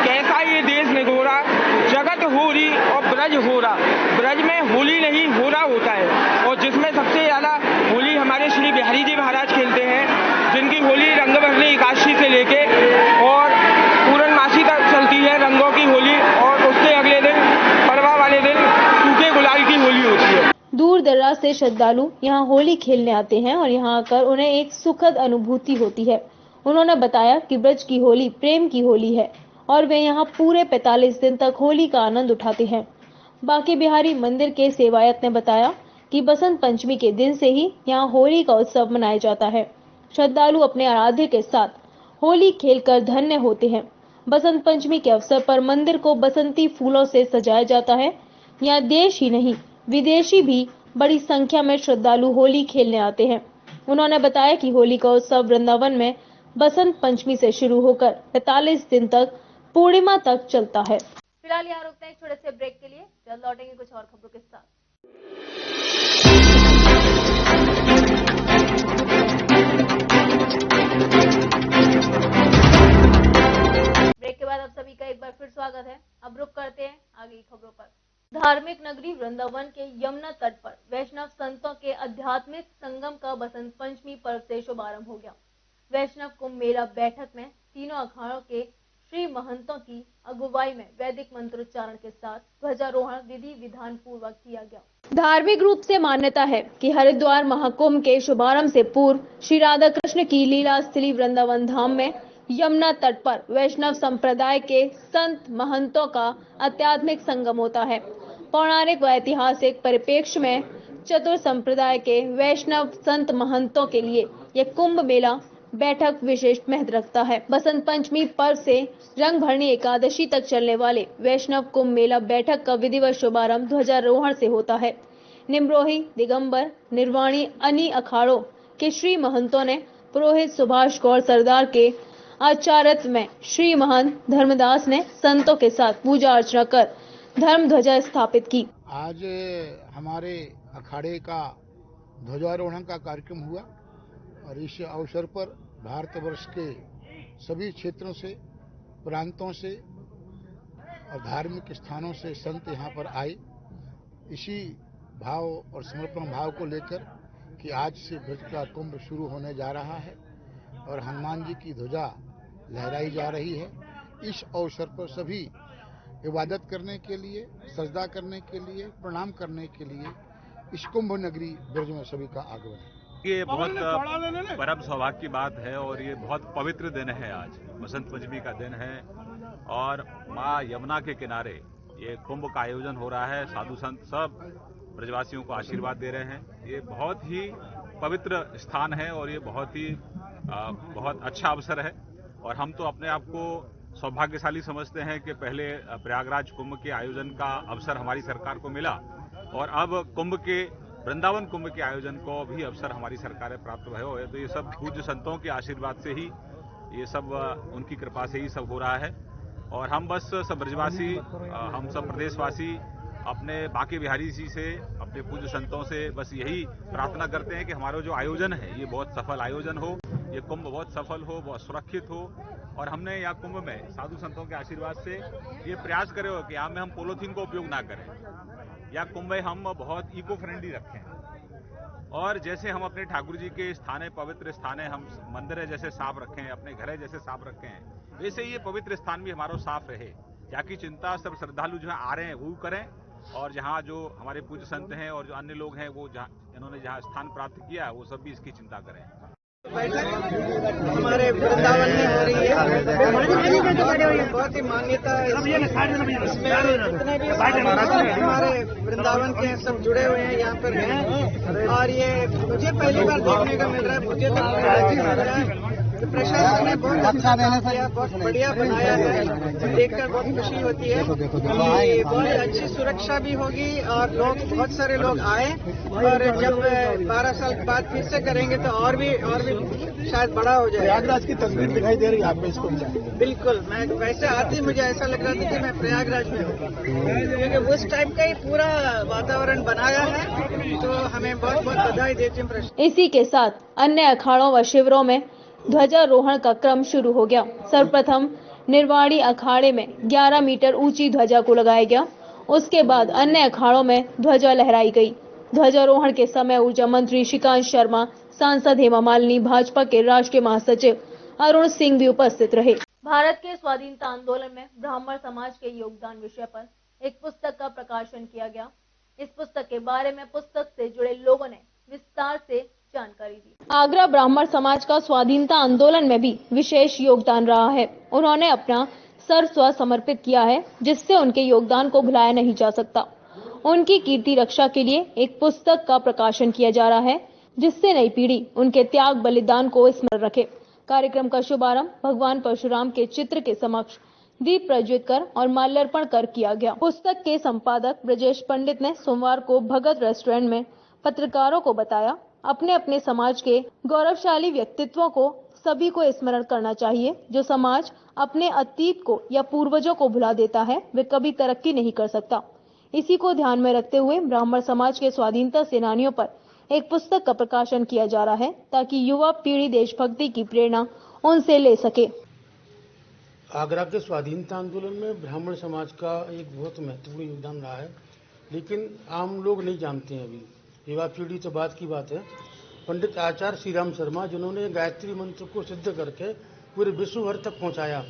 कैसा ये देश निगोरा, जगत होरी और ब्रज होरा। ब्रज में होली नहीं होरा होता है और जिसमें सबसे ज्यादा होली हमारे श्री बिहारी जी महाराज खेलते हैं, जिनकी होली रंगभरनी एकादशी से लेके और पूर्णमासी तक चलती है रंगों की होली, और उसके अगले दिन परवा वाले दिन सूखे गुलाल की होली होती है। दूर दराज से श्रद्धालु यहाँ होली खेलने आते हैं और यहाँ आकर उन्हें एक सुखद अनुभूति होती है। उन्होंने बताया कि ब्रज की होली प्रेम की होली है और वे यहाँ पूरे 45 दिन तक होली का आनंद उठाते हैं। बांके बिहारी मंदिर के सेवायत ने बताया कि बसंत पंचमी के दिन से ही यहाँ होली का उत्सव मनाया जाता है। श्रद्धालु अपने आराध्य के साथ होली खेलकर धन्य होते हैं। बसंत पंचमी के अवसर पर मंदिर को बसंती फूलों से सजाया जाता है। यहाँ देश ही नहीं विदेशी भी बड़ी संख्या में श्रद्धालु होली खेलने आते हैं। उन्होंने बताया कि होली का उत्सव वृंदावन में बसंत पंचमी से शुरू होकर 45 दिन तक पूर्णिमा तक चलता है। फिलहाल यहाँ रुकते हैं एक छोटे से ब्रेक के लिए, जल्द लौटेंगे कुछ और खबरों के साथ। ब्रेक के बाद आप सभी का एक बार फिर स्वागत है। अब रुक करते हैं आगे की खबरों पर। धार्मिक नगरी वृंदावन के यमुना तट पर वैष्णव संतों के आध्यात्मिक संगम का बसंत पंचमी पर्व से शुभारंभ हो गया। वैष्णव कुंभ मेला बैठक में तीनों अखाड़ों के श्री महंतों की अगुवाई में वैदिक मंत्रोच्चारण के साथ ध्वजारोहण विधि विधान पूर्वक किया गया। धार्मिक रूप से मान्यता है कि हरिद्वार महाकुंभ के शुभारंभ से पूर्व श्री राधा कृष्ण की लीला स्थली वृंदावन धाम में यमुना तट पर वैष्णव संप्रदाय के संत महंतों का आध्यात्मिक संगम होता है। पौराणिक व ऐतिहासिक परिप्रेक्ष्य में चतुर संप्रदाय के वैष्णव संत महंतों के लिए यह कुंभ मेला बैठक विशेष महत्व रखता है। बसंत पंचमी पर्व से रंग भरनी एकादशी तक चलने वाले वैष्णव कुंभ मेला बैठक का विधिवत शुभारंभ ध्वजारोहण से होता है। निम्रोही, दिगंबर, निर्वाणी अन्य अखाड़ों के श्री महंतों ने पुरोहित सुभाष गौर सरदार के आचार्यत्व में श्री महंत धर्मदास ने संतों के साथ पूजा अर्चना कर धर्म ध्वजा स्थापित की। आज हमारे अखाड़े का ध्वजारोहण का कार्यक्रम हुआ और इस अवसर पर भारतवर्ष के सभी क्षेत्रों से, प्रांतों से और धार्मिक स्थानों से संत यहाँ पर आए। इसी भाव और समर्पण भाव को लेकर कि आज से ब्रज का कुंभ शुरू होने जा रहा है और हनुमान जी की ध्वजा लहराई जा रही है। इस अवसर पर सभी इबादत करने के लिए, सजदा करने के लिए, प्रणाम करने के लिए इस कुंभ नगरी ब्रज में सभी का आगमन है। ये बहुत परम सौभाग्य की बात है और ये बहुत पवित्र दिन है। आज बसंत पंचमी का दिन है और माँ यमुना के किनारे ये कुंभ का आयोजन हो रहा है। साधु संत सब ब्रजवासियों को आशीर्वाद दे रहे हैं। ये बहुत ही पवित्र स्थान है और ये बहुत अच्छा अवसर है और हम तो अपने आप को सौभाग्यशाली समझते हैं कि पहले प्रयागराज कुंभ के आयोजन का अवसर हमारी सरकार को मिला और अब कुंभ के वृंदावन कुंभ के आयोजन को भी अवसर हमारी सरकार प्राप्त हुआ है। तो ये सब पूज्य संतों के आशीर्वाद से ही ये सब, उनकी कृपा से ही सब हो रहा है और हम बस सब ब्रजवासी, हम सब प्रदेशवासी अपने बांके बिहारी जी से, अपने पूज्य संतों से बस यही प्रार्थना करते हैं कि हमारा जो आयोजन है ये बहुत सफल आयोजन हो, ये कुंभ बहुत सफल हो, बहुत सुरक्षित हो और हमने यहाँ कुंभ में साधु संतों के आशीर्वाद से ये प्रयास करे हो कि यहाँ में हम पॉलीथीन का उपयोग ना करें या कुंभ में हम बहुत इको फ्रेंडली रखें और जैसे हम अपने ठाकुर जी के स्थाने, पवित्र स्थाने, हम मंदिर जैसे साफ रखें, अपने घर जैसे साफ रखें, वैसे ये पवित्र स्थान भी हमारा साफ रहे। यहाँ की चिंता सब श्रद्धालु जो आ रहे हैं वो करें और जहाँ जो हमारे पूज्य संत हैं और जो अन्य लोग हैं वो इन्होंने जहाँ स्थान प्राप्त किया वो सब भी इसकी चिंता करें। हमारे वृंदावन में हो रही है, बहुत ही मान्यता है इसमें। जितने भी हमारे वृंदावन के सब जुड़े हुए हैं यहाँ पर हैं और ये मुझे पहली बार देखने का मिल रहा है। मुझे तो लग रहा है प्रशासन ने बहुत अच्छा किया, बहुत बढ़िया बनाया है, देखकर बहुत खुशी होती है कि बहुत अच्छी सुरक्षा भी होगी और लोग, बहुत सारे लोग आए और जब 12 साल के बाद फिर से करेंगे तो और भी शायद बड़ा हो जाए। प्रयागराज की तस्वीर दिखाई दे रही है आपको इसको? बिल्कुल, मैं वैसे आती मुझे ऐसा लग रहा था कि मैं प्रयागराज में हूँ, क्योंकि उस टाइप का ही पूरा वातावरण बनाया है, तो हमें बहुत बहुत बधाई देती हूँ। इसी के साथ अन्य अखाड़ों व शिविरों में ध्वजारोहण का क्रम शुरू हो गया। सर्वप्रथम निर्वाणी अखाड़े में 11 मीटर ऊंची ध्वजा को लगाया गया। उसके बाद अन्य अखाड़ों में ध्वजा लहराई गई। ध्वजारोहण के समय ऊर्जा मंत्री श्रीकांत शर्मा, सांसद हेमा मालिनी, भाजपा के राष्ट्रीय महासचिव अरुण सिंह भी उपस्थित रहे। भारत के स्वाधीनता आंदोलन में ब्राह्मण समाज के योगदान विषय पर एक पुस्तक का प्रकाशन किया गया। इस पुस्तक के बारे में पुस्तक से जुड़े लोगों ने विस्तार से जानकारी दी। आगरा ब्राह्मण समाज का स्वाधीनता आंदोलन में भी विशेष योगदान रहा है। उन्होंने अपना सर्वस्व समर्पित किया है, जिससे उनके योगदान को भुलाया नहीं जा सकता। उनकी कीर्ति रक्षा के लिए एक पुस्तक का प्रकाशन किया जा रहा है, जिससे नई पीढ़ी उनके त्याग बलिदान को स्मरण रखे। कार्यक्रम का शुभारंभ भगवान परशुराम के चित्र के समक्ष दीप प्रज्वलित कर और माल्यार्पण कर किया गया। पुस्तक के संपादक ब्रजेश पंडित ने सोमवार को भगत रेस्टोरेंट में पत्रकारों को बताया, अपने अपने समाज के गौरवशाली व्यक्तित्वों को सभी को स्मरण करना चाहिए। जो समाज अपने अतीत को या पूर्वजों को भुला देता है, वे कभी तरक्की नहीं कर सकता। इसी को ध्यान में रखते हुए ब्राह्मण समाज के स्वाधीनता सेनानियों पर एक पुस्तक का प्रकाशन किया जा रहा है, ताकि युवा पीढ़ी देशभक्ति की प्रेरणा उनसे ले सके। आगरा के स्वाधीनता आंदोलन में ब्राह्मण समाज का एक बहुत महत्वपूर्ण योगदान रहा है, लेकिन आम लोग नहीं जानते हैं। अभी युवा पीढ़ी तो बात की बात है। पंडित आचार्य श्रीराम शर्मा, जिन्होंने गायत्री मंत्र को सिद्ध करके पूरे विश्व भर तक पहुंचाया,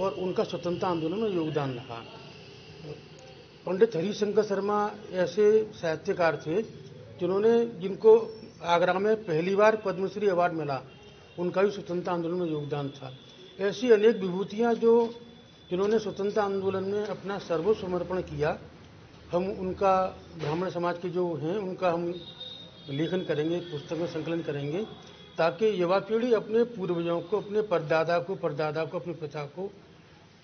और उनका स्वतंत्रता आंदोलन में योगदान रहा। पंडित हरिशंकर शर्मा ऐसे साहित्यकार थे जिनको आगरा में पहली बार पद्मश्री अवार्ड मिला, उनका भी स्वतंत्रता आंदोलन में योगदान था। ऐसी अनेक विभूतियां जिन्होंने स्वतंत्रता आंदोलन में अपना सर्वस्व समर्पण किया, हम उनका ब्राह्मण समाज के जो हैं उनका हम लेखन करेंगे, पुस्तक में संकलन करेंगे, ताकि युवा पीढ़ी अपने पूर्वजों को, अपने परदादा को, अपने पिता को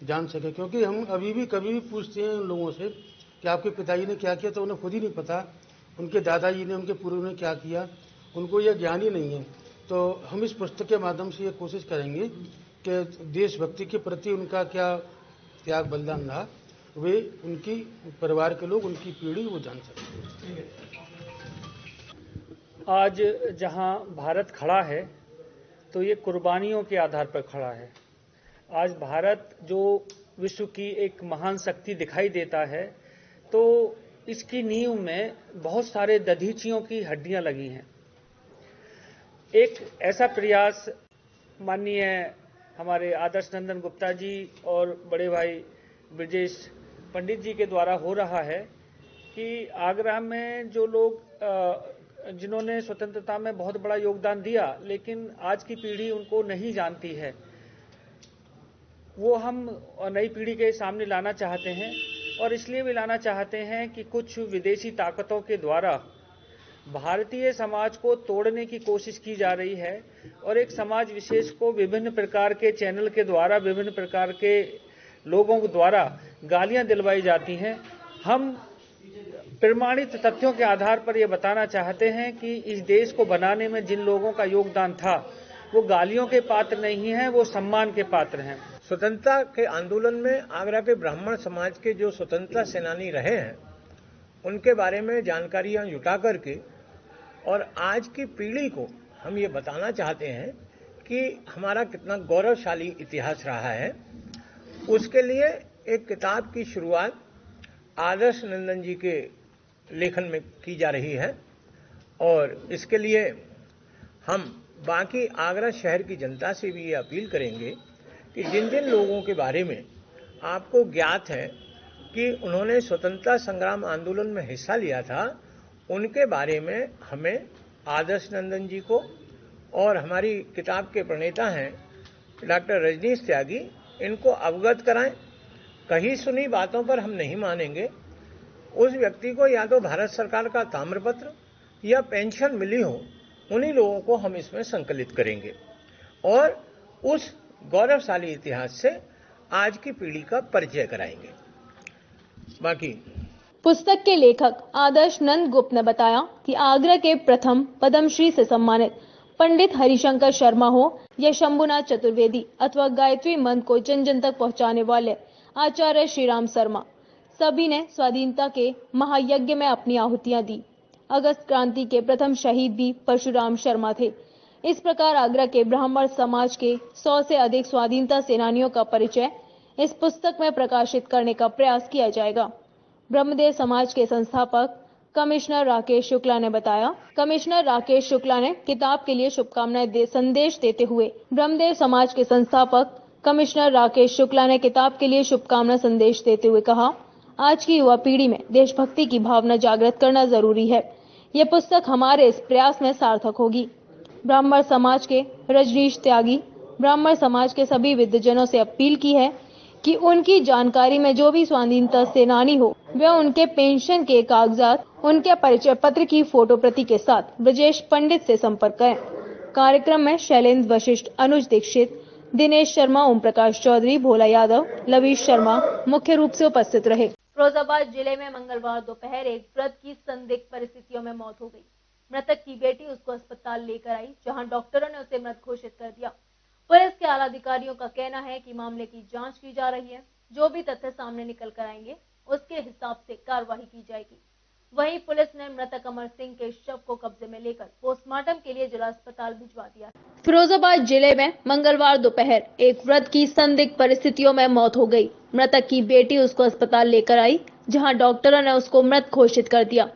जान सके। क्योंकि हम अभी भी कभी भी पूछते हैं उन लोगों से कि आपके पिताजी ने क्या किया, तो उन्हें खुद ही नहीं पता उनके दादाजी ने, उनके पूर्वजों ने क्या किया, उनको यह ज्ञान ही नहीं है। तो हम इस पुस्तक के माध्यम से ये कोशिश करेंगे कि देशभक्ति के प्रति उनका क्या त्याग बलिदान रहा, वे उनकी परिवार के लोग, उनकी पीढ़ी वो जान सकते हैं। आज जहां भारत खड़ा है तो ये कुर्बानियों के आधार पर खड़ा है। आज भारत जो विश्व की एक महान शक्ति दिखाई देता है, तो इसकी नींव में बहुत सारे दधीचियों की हड्डियां लगी हैं। एक ऐसा प्रयास माननीय हमारे आदर्श नंदन गुप्ता जी और बड़े भाई ब्रजेश पंडित जी के द्वारा हो रहा है कि आगरा में जो लोग जिन्होंने स्वतंत्रता में बहुत बड़ा योगदान दिया, लेकिन आज की पीढ़ी उनको नहीं जानती है, वो हम नई पीढ़ी के सामने लाना चाहते हैं। और इसलिए भी लाना चाहते हैं कि कुछ विदेशी ताकतों के द्वारा भारतीय समाज को तोड़ने की कोशिश की जा रही है और एक समाज विशेष को विभिन्न प्रकार के चैनल के द्वारा, विभिन्न प्रकार के लोगों के द्वारा गालियां दिलवाई जाती हैं। हम प्रमाणित तथ्यों के आधार पर यह बताना चाहते हैं कि इस देश को बनाने में जिन लोगों का योगदान था, वो गालियों के पात्र नहीं हैं, वो सम्मान के पात्र हैं। स्वतंत्रता के आंदोलन में आगरा के ब्राह्मण समाज के जो स्वतंत्रता सेनानी रहे हैं, उनके बारे में जानकारियां जुटा करके और आज की पीढ़ी को हम ये बताना चाहते हैं कि हमारा कितना गौरवशाली इतिहास रहा है। उसके लिए एक किताब की शुरुआत आदर्श नंदन जी के लेखन में की जा रही है और इसके लिए हम बाकी आगरा शहर की जनता से भी ये अपील करेंगे कि जिन जिन लोगों के बारे में आपको ज्ञात है कि उन्होंने स्वतंत्रता संग्राम आंदोलन में हिस्सा लिया था, उनके बारे में हमें आदर्श नंदन जी को और हमारी किताब के प्रणेता हैं डॉक्टर रजनीश त्यागी, इनको अवगत कराएं। कहीं सुनी बातों पर हम नहीं मानेंगे। उस व्यक्ति को या तो भारत सरकार का ताम्रपत्र या पेंशन मिली हो, उन्हीं लोगों को हम इसमें संकलित करेंगे और उस गौरवशाली इतिहास से आज की पीढ़ी का परिचय कराएंगे। बाकी पुस्तक के लेखक आदर्श नंद गुप्त ने बताया कि आगरा के प्रथम पद्मश्री से सम्मानित पंडित हरिशंकर शर्मा हो या शंभुनाथ चतुर्वेदी अथवा गायत्री मंत्र को जन जन तक पहुंचाने वाले आचार्य श्रीराम शर्मा, सभी ने स्वाधीनता के महायज्ञ में अपनी आहुतियां दी। अगस्त क्रांति के प्रथम शहीद भी परशुराम शर्मा थे। इस प्रकार आगरा के ब्राह्मण समाज के 100 से अधिक स्वाधीनता सेनानियों का परिचय इस पुस्तक में प्रकाशित करने का प्रयास किया जाएगा। ब्रह्मदेव समाज के संस्थापक कमिश्नर राकेश शुक्ला ने बताया। कमिश्नर राकेश शुक्ला ने किताब के लिए शुभकामनाएं संदेश देते हुए ब्रह्मदेव समाज के संस्थापक कमिश्नर राकेश शुक्ला ने किताब के लिए शुभकामना संदेश देते हुए कहा, आज की युवा पीढ़ी में देशभक्ति की भावना जागृत करना जरूरी है। यह पुस्तक हमारे इस प्रयास में सार्थक होगी। ब्राह्मण समाज के रजनीश त्यागी ब्राह्मण समाज के सभी विद्वजनों से अपील की है कि उनकी जानकारी में जो भी स्वाधीनता सेनानी हो वे उनके पेंशन के कागजात, उनके परिचय पत्र की फोटो प्रति के साथ ब्रजेश पंडित से संपर्क करें। कार्यक्रम में शैलेंद्र वशिष्ठ, अनुज दीक्षित, दिनेश शर्मा, ओम प्रकाश चौधरी, भोला यादव, लवीश शर्मा मुख्य रूप से उपस्थित रहे। फिरोजाबाद जिले में मंगलवार दोपहर एक वृद्ध की संदिग्ध परिस्थितियों में मौत हो गई। मृतक की बेटी उसको अस्पताल लेकर आई, जहां डॉक्टरों ने उसे मृत घोषित कर दिया। पुलिस के आला अधिकारियों का कहना है कि मामले की जांच की जा रही है। जो भी तथ्य सामने निकल कर आएंगे उसके हिसाब से कार्रवाई की जाएगी। वहीं पुलिस ने मृतक अमर सिंह के शव को कब्जे में लेकर पोस्टमार्टम के लिए जिला अस्पताल भिजवा दिया। फिरोजाबाद जिले में मंगलवार दोपहर एक वृद्ध की संदिग्ध परिस्थितियों में मौत हो गई। मृतक की बेटी उसको अस्पताल लेकर आई, जहां डॉक्टरों ने उसको मृत घोषित कर दिया।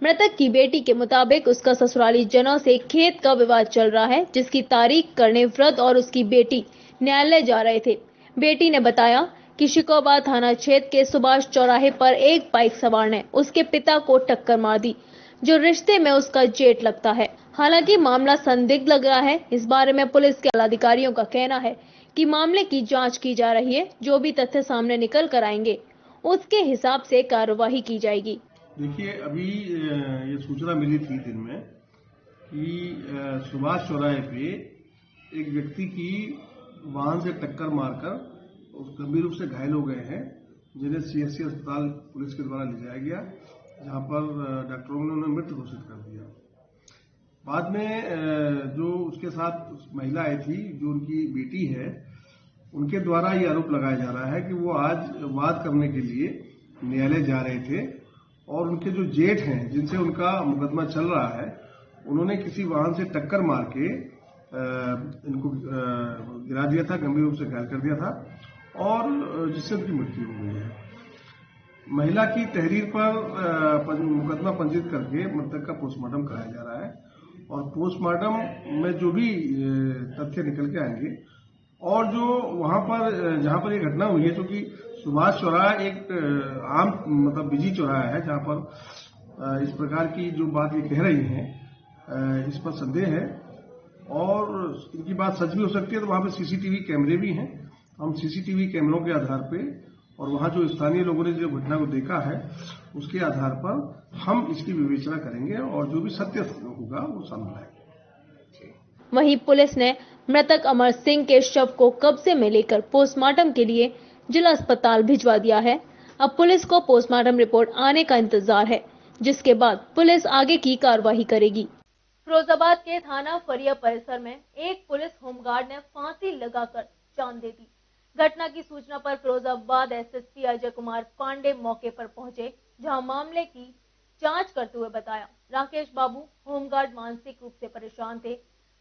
मृतक की बेटी के मुताबिक उसका ससुराली जनों से खेत का विवाद चल रहा है, जिसकी तारीख करने वृद्ध और उसकी बेटी न्यायालय जा रहे थे। बेटी ने बताया कि शिकोबा थाना क्षेत्र के सुभाष चौराहे पर एक बाइक सवार ने उसके पिता को टक्कर मार दी, जो रिश्ते में उसका जेठ लगता है। हालांकि मामला संदिग्ध लग रहा है। इस बारे में पुलिस के अधिकारियों का कहना है कि मामले की जांच की जा रही है। जो भी तथ्य सामने निकल कर आएंगे उसके हिसाब से कार्रवाई की जाएगी। देखिए, अभी ये सूचना मिली थी दिन में कि सुभाष चौराहे पे एक व्यक्ति की वाहन से टक्कर मारकर गंभीर रूप से घायल हो गए हैं, जिन्हें सीएससी अस्पताल पुलिस के द्वारा ले जाया गया, जहां पर डॉक्टरों ने उन्हें मृत घोषित कर दिया। बाद में जो उसके साथ महिला आई थी, जो उनकी बेटी है, उनके द्वारा ये आरोप लगाया जा रहा है कि वो आज वाद करने के लिए न्यायालय जा रहे थे और उनके जो जेठ हैं, जिनसे उनका मुकदमा चल रहा है, उन्होंने किसी वाहन से टक्कर मार के इनको गिरा दिया था, गंभीर रूप से घायल कर दिया था और जिससे उनकी मृत्यु हो गई है। महिला की तहरीर पर मुकदमा पंजीकृत करके मृतक का पोस्टमार्टम कराया जा रहा है और पोस्टमार्टम में जो भी तथ्य निकल के आएंगे और जो वहां पर जहां पर ये घटना हुई है, क्योंकि सुभाष चौराहा एक आम मतलब बिजी चौराहा है, जहां पर इस प्रकार की जो बात ये कह रही हैं इस पर संदेह है और इनकी बात सच भी हो सकती है। तो वहां पे सीसीटीवी कैमरे भी हैं। हम सीसीटीवी कैमरों के आधार पे और वहां जो स्थानीय लोगों ने जो घटना को देखा है उसके आधार पर हम इसकी विवेचना करेंगे और जो भी सत्य होगा वो सामने आएगा। वहीं पुलिस ने मृतक अमर सिंह के शव को कब्जे में लेकर पोस्टमार्टम के लिए जिला अस्पताल भिजवा दिया है। अब पुलिस को पोस्टमार्टम रिपोर्ट आने का इंतजार है, जिसके बाद पुलिस आगे की कार्रवाई करेगी। फिरोजाबाद के थाना फरिया परिसर में एक पुलिस होमगार्ड ने फांसी लगाकर जान दे दी। घटना की सूचना पर फिरोजाबाद एसएसपी अजय कुमार पांडे मौके पर पहुंचे, जहां मामले की जांच करते हुए बताया, राकेश बाबू होमगार्ड मानसिक रूप से परेशान थे,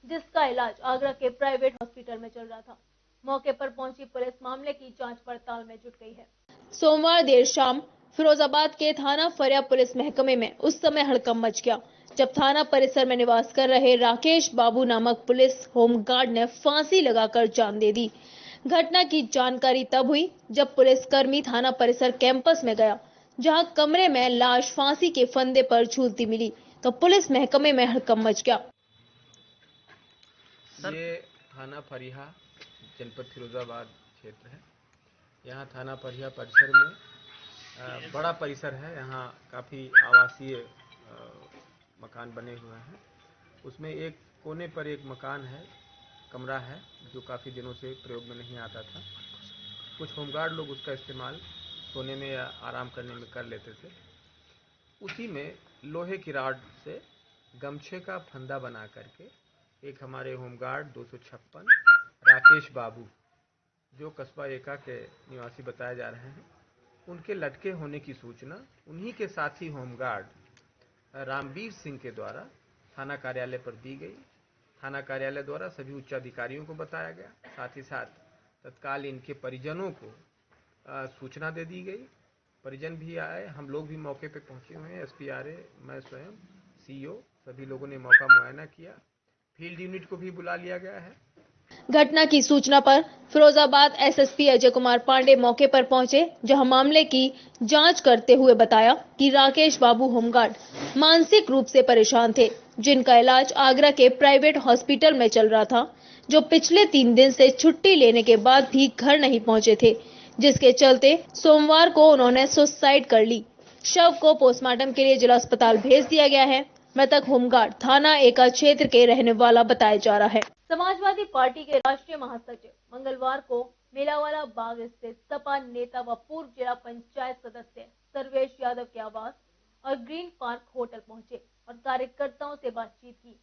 जिसका इलाज आगरा के प्राइवेट हॉस्पिटल में चल रहा था। मौके पर पहुंची पुलिस मामले की जांच पड़ताल में जुट गई है। सोमवार देर शाम फिरोजाबाद के थाना फरिया पुलिस महकमे में उस समय हड़कंप मच गया, जब थाना परिसर में निवास कर रहे राकेश बाबू नामक पुलिस होमगार्ड ने फांसी लगाकर जान दे दी। घटना की जानकारी तब हुई जब पुलिसकर्मी थाना परिसर कैंपस में गया, जहां कमरे में लाश फांसी के फंदे पर झूलती मिली, तो पुलिस महकमे में हड़कंप मच गया। ये थाना फरिया जनपद फिरोजाबाद क्षेत्र है। यहाँ थाना फरिया परिसर में बड़ा परिसर है। यहाँ काफ़ी आवासीय मकान बने हुए हैं। उसमें एक कोने पर एक मकान है कमरा है जो काफ़ी दिनों से प्रयोग में नहीं आता था। कुछ होमगार्ड लोग उसका इस्तेमाल सोने में या आराम करने में कर लेते थे। उसी में लोहे की रॉड से गमछे का फंदा बना करके एक हमारे होमगार्ड 256 राकेश बाबू, जो कस्बा एका के निवासी बताए जा रहे हैं, उनके लटके होने की सूचना उन्हीं के साथी होमगार्ड रामवीर सिंह के द्वारा थाना कार्यालय पर दी गई। थाना कार्यालय द्वारा सभी उच्चाधिकारियों को बताया गया, साथ ही साथ तत्काल इनके परिजनों को सूचना दे दी गई। परिजन भी आए, हम लोग भी मौके पे पहुंचे हुए हैं। SPRA, मैं स्वयं, CO, सभी लोगों ने मौका मुआयना किया। फील्ड यूनिट को भी बुला लिया गया है। घटना की सूचना पर फिरोजाबाद SSP अजय कुमार पांडे मौके पर पहुंचे, जहां मामले की जांच करते हुए बताया कि राकेश बाबू होमगार्ड मानसिक रूप से परेशान थे, जिनका इलाज आगरा के प्राइवेट हॉस्पिटल में चल रहा था, जो पिछले 3 दिन से छुट्टी लेने के बाद भी घर नहीं पहुंचे थे, जिसके चलते सोमवार को उन्होंने सुसाइड कर ली। शव को पोस्टमार्टम के लिए जिला अस्पताल भेज दिया गया है। मृतक होमगार्ड थाना एका क्षेत्र के रहने वाला बताया जा रहा है। समाजवादी पार्टी के राष्ट्रीय महासचिव मंगलवार को मेलावाला बाग स्थित सपा नेता व पूर्व जिला पंचायत सदस्य सर्वेश यादव के आवास और ग्रीन पार्क होटल पहुंचे और कार्यकर्ताओं से बातचीत की।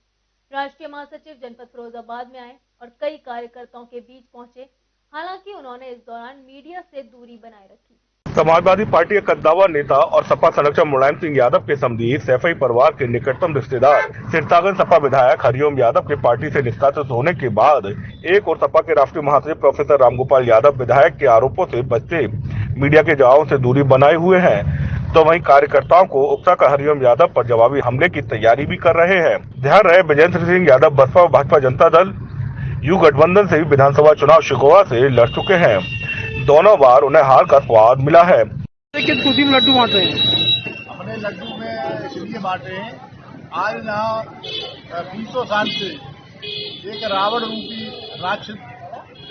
राष्ट्रीय महासचिव जनपद फिरोजाबाद में आए और कई कार्यकर्ताओं के बीच पहुंचे। हालांकि उन्होंने इस दौरान मीडिया से दूरी बनाए रखी। समाजवादी पार्टी के कद्दावर नेता और सपा संरक्षक मुलायम सिंह यादव के समधी सैफई परिवार के निकटतम रिश्तेदार सिरसागंज सपा विधायक हरिओम यादव के पार्टी से निष्कासित होने के बाद एक और सपा के राष्ट्रीय महासचिव प्रोफेसर रामगोपाल यादव विधायक के आरोपों से बचते मीडिया के जवाबों से दूरी बनाए हुए हैं, तो वहीं कार्यकर्ताओं को उकसाकर हरिओम यादव पर जवाबी हमले की तैयारी भी कर रहे हैं। ध्यान रहे, विजेंद्र सिंह यादव बसपा और भाजपा जनता दल यू गठबंधन से भी विधानसभा चुनाव शिकोवा से लड़ चुके हैं। दोनों बार उन्हें हार का स्वाद मिला है। किस खुशी में लड्डू बांट रहे हैं? अपने लड्डू में इसलिए बांटे हैं, आज यहाँ 300 साल से एक रावण रूपी राक्षस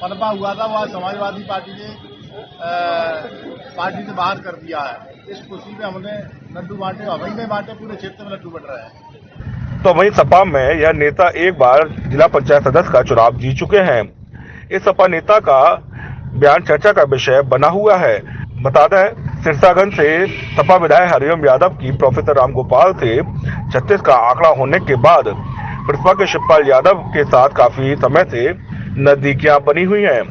पनपा हुआ था, वह समाजवादी पार्टी ने पार्टी से बाहर कर दिया है। इस खुशी में हमने लड्डू बांटे, अवैध में बांटे, पूरे क्षेत्र में लड्डू बट रहे हैं। तो वहीं सपा में यह नेता एक बार जिला पंचायत सदस्य का चुनाव जीत चुके हैं। इस सपा नेता का बयान चर्चा का विषय बना हुआ है। बता दें, सिरसागंज से सपा विधायक हरिओम यादव की प्रोफेसर रामगोपाल से 36 का आंकड़ा होने के बाद प्रिंसिपल के शिवपाल यादव के साथ काफी समय से नजदीकियां बनी हुई हैं।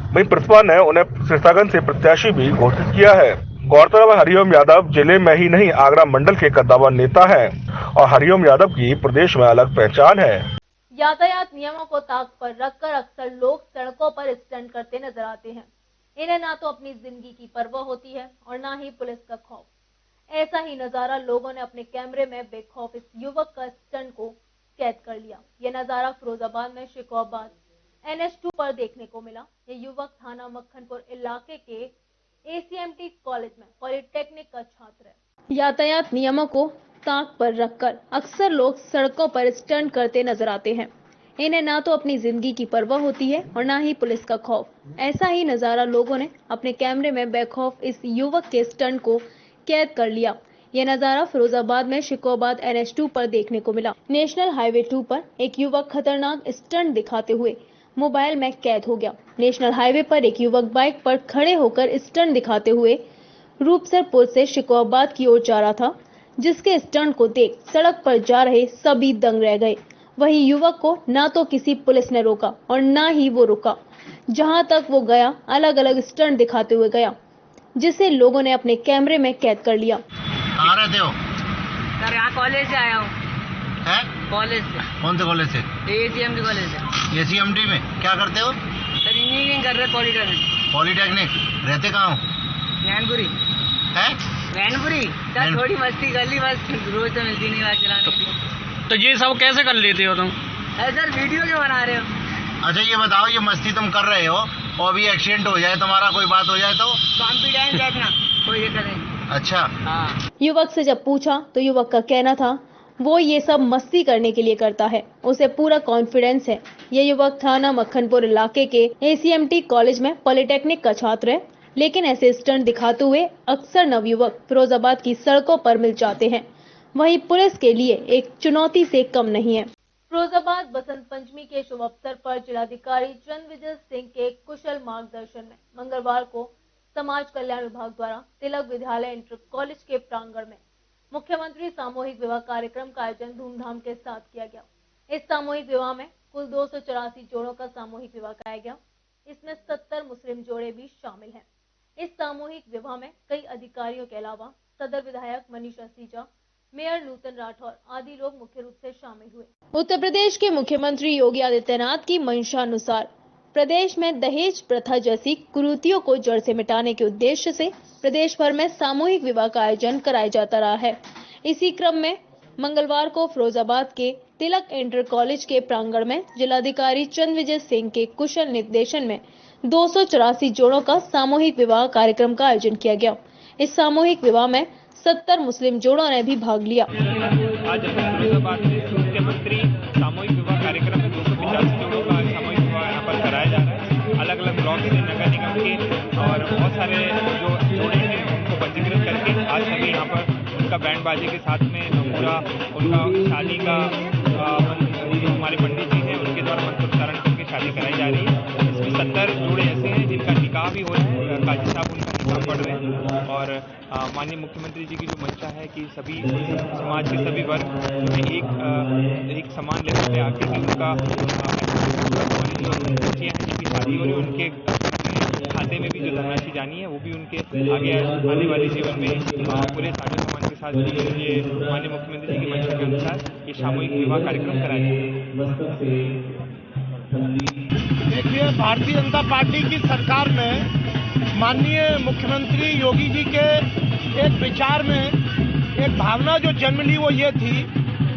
वहीं प्रिंसिपल ने उन्हें सिरसागंज से प्रत्याशी भी घोषित किया है। गौरतलब है, हरिओम यादव जिले में ही नहीं आगरा मंडल के कद्दावर नेता है और हरिओम यादव की प्रदेश में अलग पहचान है। यातायात नियमों को ताक पर रखकर अक्सर लोग सड़कों पर स्टंट करते नजर आते हैं। इन्हें ना तो अपनी जिंदगी की परवाह होती है और ना ही पुलिस का खौफ। ऐसा ही नजारा लोगों ने अपने कैमरे में बेखौफ इस युवक का स्टंट को कैद कर लिया। यह नजारा फिरोजाबाद में शिकोहाबाद NH2 पर देखने को मिला। यह युवक थाना मक्खनपुर इलाके के ACMT कॉलेज में पॉलिटेक्निक का छात्र है। यातायात नियमों को ताक पर रखकर अक्सर लोग सड़कों पर स्टंट करते नजर आते हैं। इन्हें ना तो अपनी जिंदगी की परवाह होती है और ना ही पुलिस का खौफ। ऐसा ही नजारा लोगों ने अपने कैमरे में बेखौफ इस युवक के स्टंट को कैद कर लिया। यह नजारा फिरोजाबाद में शिकोहाबाद NH2 पर देखने को मिला। नेशनल हाईवे 2 पर एक युवक खतरनाक स्टंट दिखाते हुए मोबाइल में कैद हो गया। नेशनल हाईवे पर एक युवक बाइक पर खड़े होकर स्टंट दिखाते हुए रूपसर पुल से शिकोहाबाद की ओर जा रहा था, जिसके स्टंट को देख सड़क पर जा रहे सभी दंग रह गए। वहीं युवक को ना तो किसी पुलिस ने रोका और ना ही वो रुका। जहां तक वो गया अलग अलग स्टंट दिखाते हुए गया, जिसे लोगों ने अपने कैमरे में कैद कर लिया। कहाँ रहते हो? सर यहाँ कॉलेज से आया हूँ। कॉलेज से। कौन से कॉलेज से? ACMT कॉलेज से। ACMT में क्या करते हो? सर इंजीनियरिंग कर रहे पॉलिटेक्निक। पॉलिटेक्निक। रहते कहाँ हो? मैनपुरी। है मैनपुरी। सर थोड़ी मस्ती कर ली, बस रोज तो मिलती नहीं बात चलाने की। तो ये सब कैसे कर लेते हो तुम? सर वीडियो क्यों बना रहे हो? अच्छा ये बताओ, ये मस्ती तुम कर रहे हो और अभी एक्सीडेंट हो जाए, तुम्हारा कोई बात हो जाए तो? कॉन्फिडेंस देखना, कोई दिक्कत नहीं। अच्छा हाँ। युवक से जब पूछा तो युवक का कहना था वो ये सब मस्ती करने के लिए करता है, उसे पूरा कॉन्फिडेंस है। ये युवक थाना मक्खनपुर इलाके के ACMT कॉलेज में पॉलिटेक्निक का छात्र है, लेकिन ऐसे स्टंट दिखाते हुए अक्सर नवयुवक फिरोजाबाद की सड़कों पर मिल जाते हैं। वहीं पुलिस के लिए एक चुनौती से कम नहीं है। फिरोजाबाद बसंत पंचमी के शुभ अवसर पर जिलाधिकारी चंद्रविजय सिंह के कुशल मार्गदर्शन में मंगलवार को समाज कल्याण विभाग द्वारा तिलक विद्यालय इंटर कॉलेज के प्रांगण में मुख्यमंत्री सामूहिक विवाह कार्यक्रम का आयोजन धूमधाम के साथ किया गया। इस सामूहिक विवाह में कुल 284 जोड़ों का सामूहिक विवाह कराया गया। इसमें 70 मुस्लिम जोड़े भी शामिल हैं। इस सामूहिक विवाह में कई अधिकारियों के अलावा सदर विधायक मनीष असीजा, मेयर नूतन राठौर आदि लोग मुख्य रूप से शामिल हुए। उत्तर प्रदेश के मुख्यमंत्री योगी आदित्यनाथ की मंशानुसार प्रदेश में दहेज प्रथा जैसी कुरीतियों को जड़ से मिटाने के उद्देश्य से प्रदेश भर में सामूहिक विवाह का आयोजन कराया जाता रहा है। इसी क्रम में मंगलवार को फिरोजाबाद के तिलक इंटर कॉलेज के प्रांगण में जिलाधिकारी चंद्रविजय सिंह के कुशल निर्देशन में 284 जोड़ों का सामूहिक विवाह कार्यक्रम का आयोजन किया गया। इस सामूहिक विवाह में 70 मुस्लिम जोड़ों ने भी भाग लिया। आज फिरोजाबाद में मुख्यमंत्री सामूहिक विवाह कार्यक्रम में 285 जोड़ों का सामूहिक विवाह यहाँ पर कराया जा रहा है। अलग अलग ब्लॉक से नगर निगम के और बहुत सारे जो जोड़े हैं उनको पंजीकृत करके आज सभी यहाँ पर उनका बैंड बाजे के साथ में पूरा उनका शादी का जो हमारे पंडित जी हैं उनके द्वारा मंत्रोच्चारण करके शादी कराई जा रही है। इसमें 70 जोड़े ऐसे हैं जिनका निकाह भी हो रहा है, काजी साहब उनका निकाह पढ़ रहे हैं और माननीय मुख्यमंत्री जी की जो मंशा है कि सभी समाज के सभी वर्ग एक समान लेवल पे आके उनका हमारी जो बच्चियाँ हैं जिनकी शादी हो रही है उनके खाते में भी जो धनराशि जानी है वो भी उनके आगे आने वाले जीवन में पूरे साझा समाज के साथ ये माननीय मुख्यमंत्री जी की मंशा के अनुसार ये सामूहिक विवाह कार्यक्रम कराया जाए। देखिए, भारतीय जनता पार्टी की सरकार में माननीय मुख्यमंत्री योगी जी के एक विचार में एक भावना जो जन्म ली वो ये थी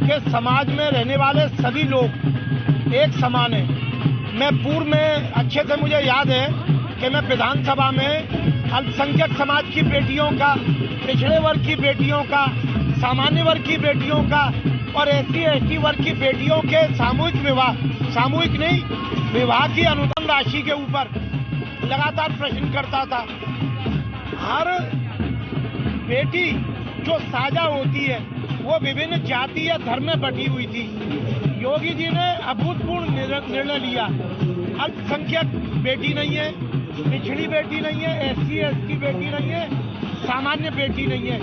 कि समाज में रहने वाले सभी लोग एक समान हैं। मैं पूर्व में अच्छे से मुझे याद है कि मैं विधानसभा में अल्पसंख्यक समाज की बेटियों का, पिछड़े वर्ग की बेटियों का, सामान्य वर्ग की बेटियों का और SC/ST वर्ग की बेटियों के सामूहिक विवाह, सामूहिक नहीं, विवाह की अनुदान राशि के ऊपर लगातार प्रश्न करता था। हर बेटी जो साझा होती है वो विभिन्न जाति या धर्म में बटी हुई थी। योगी जी ने अभूतपूर्व निर्णय लिया। अल्पसंख्यक बेटी नहीं है, पिछड़ी बेटी नहीं है, SC/ST बेटी नहीं है, सामान्य बेटी नहीं है,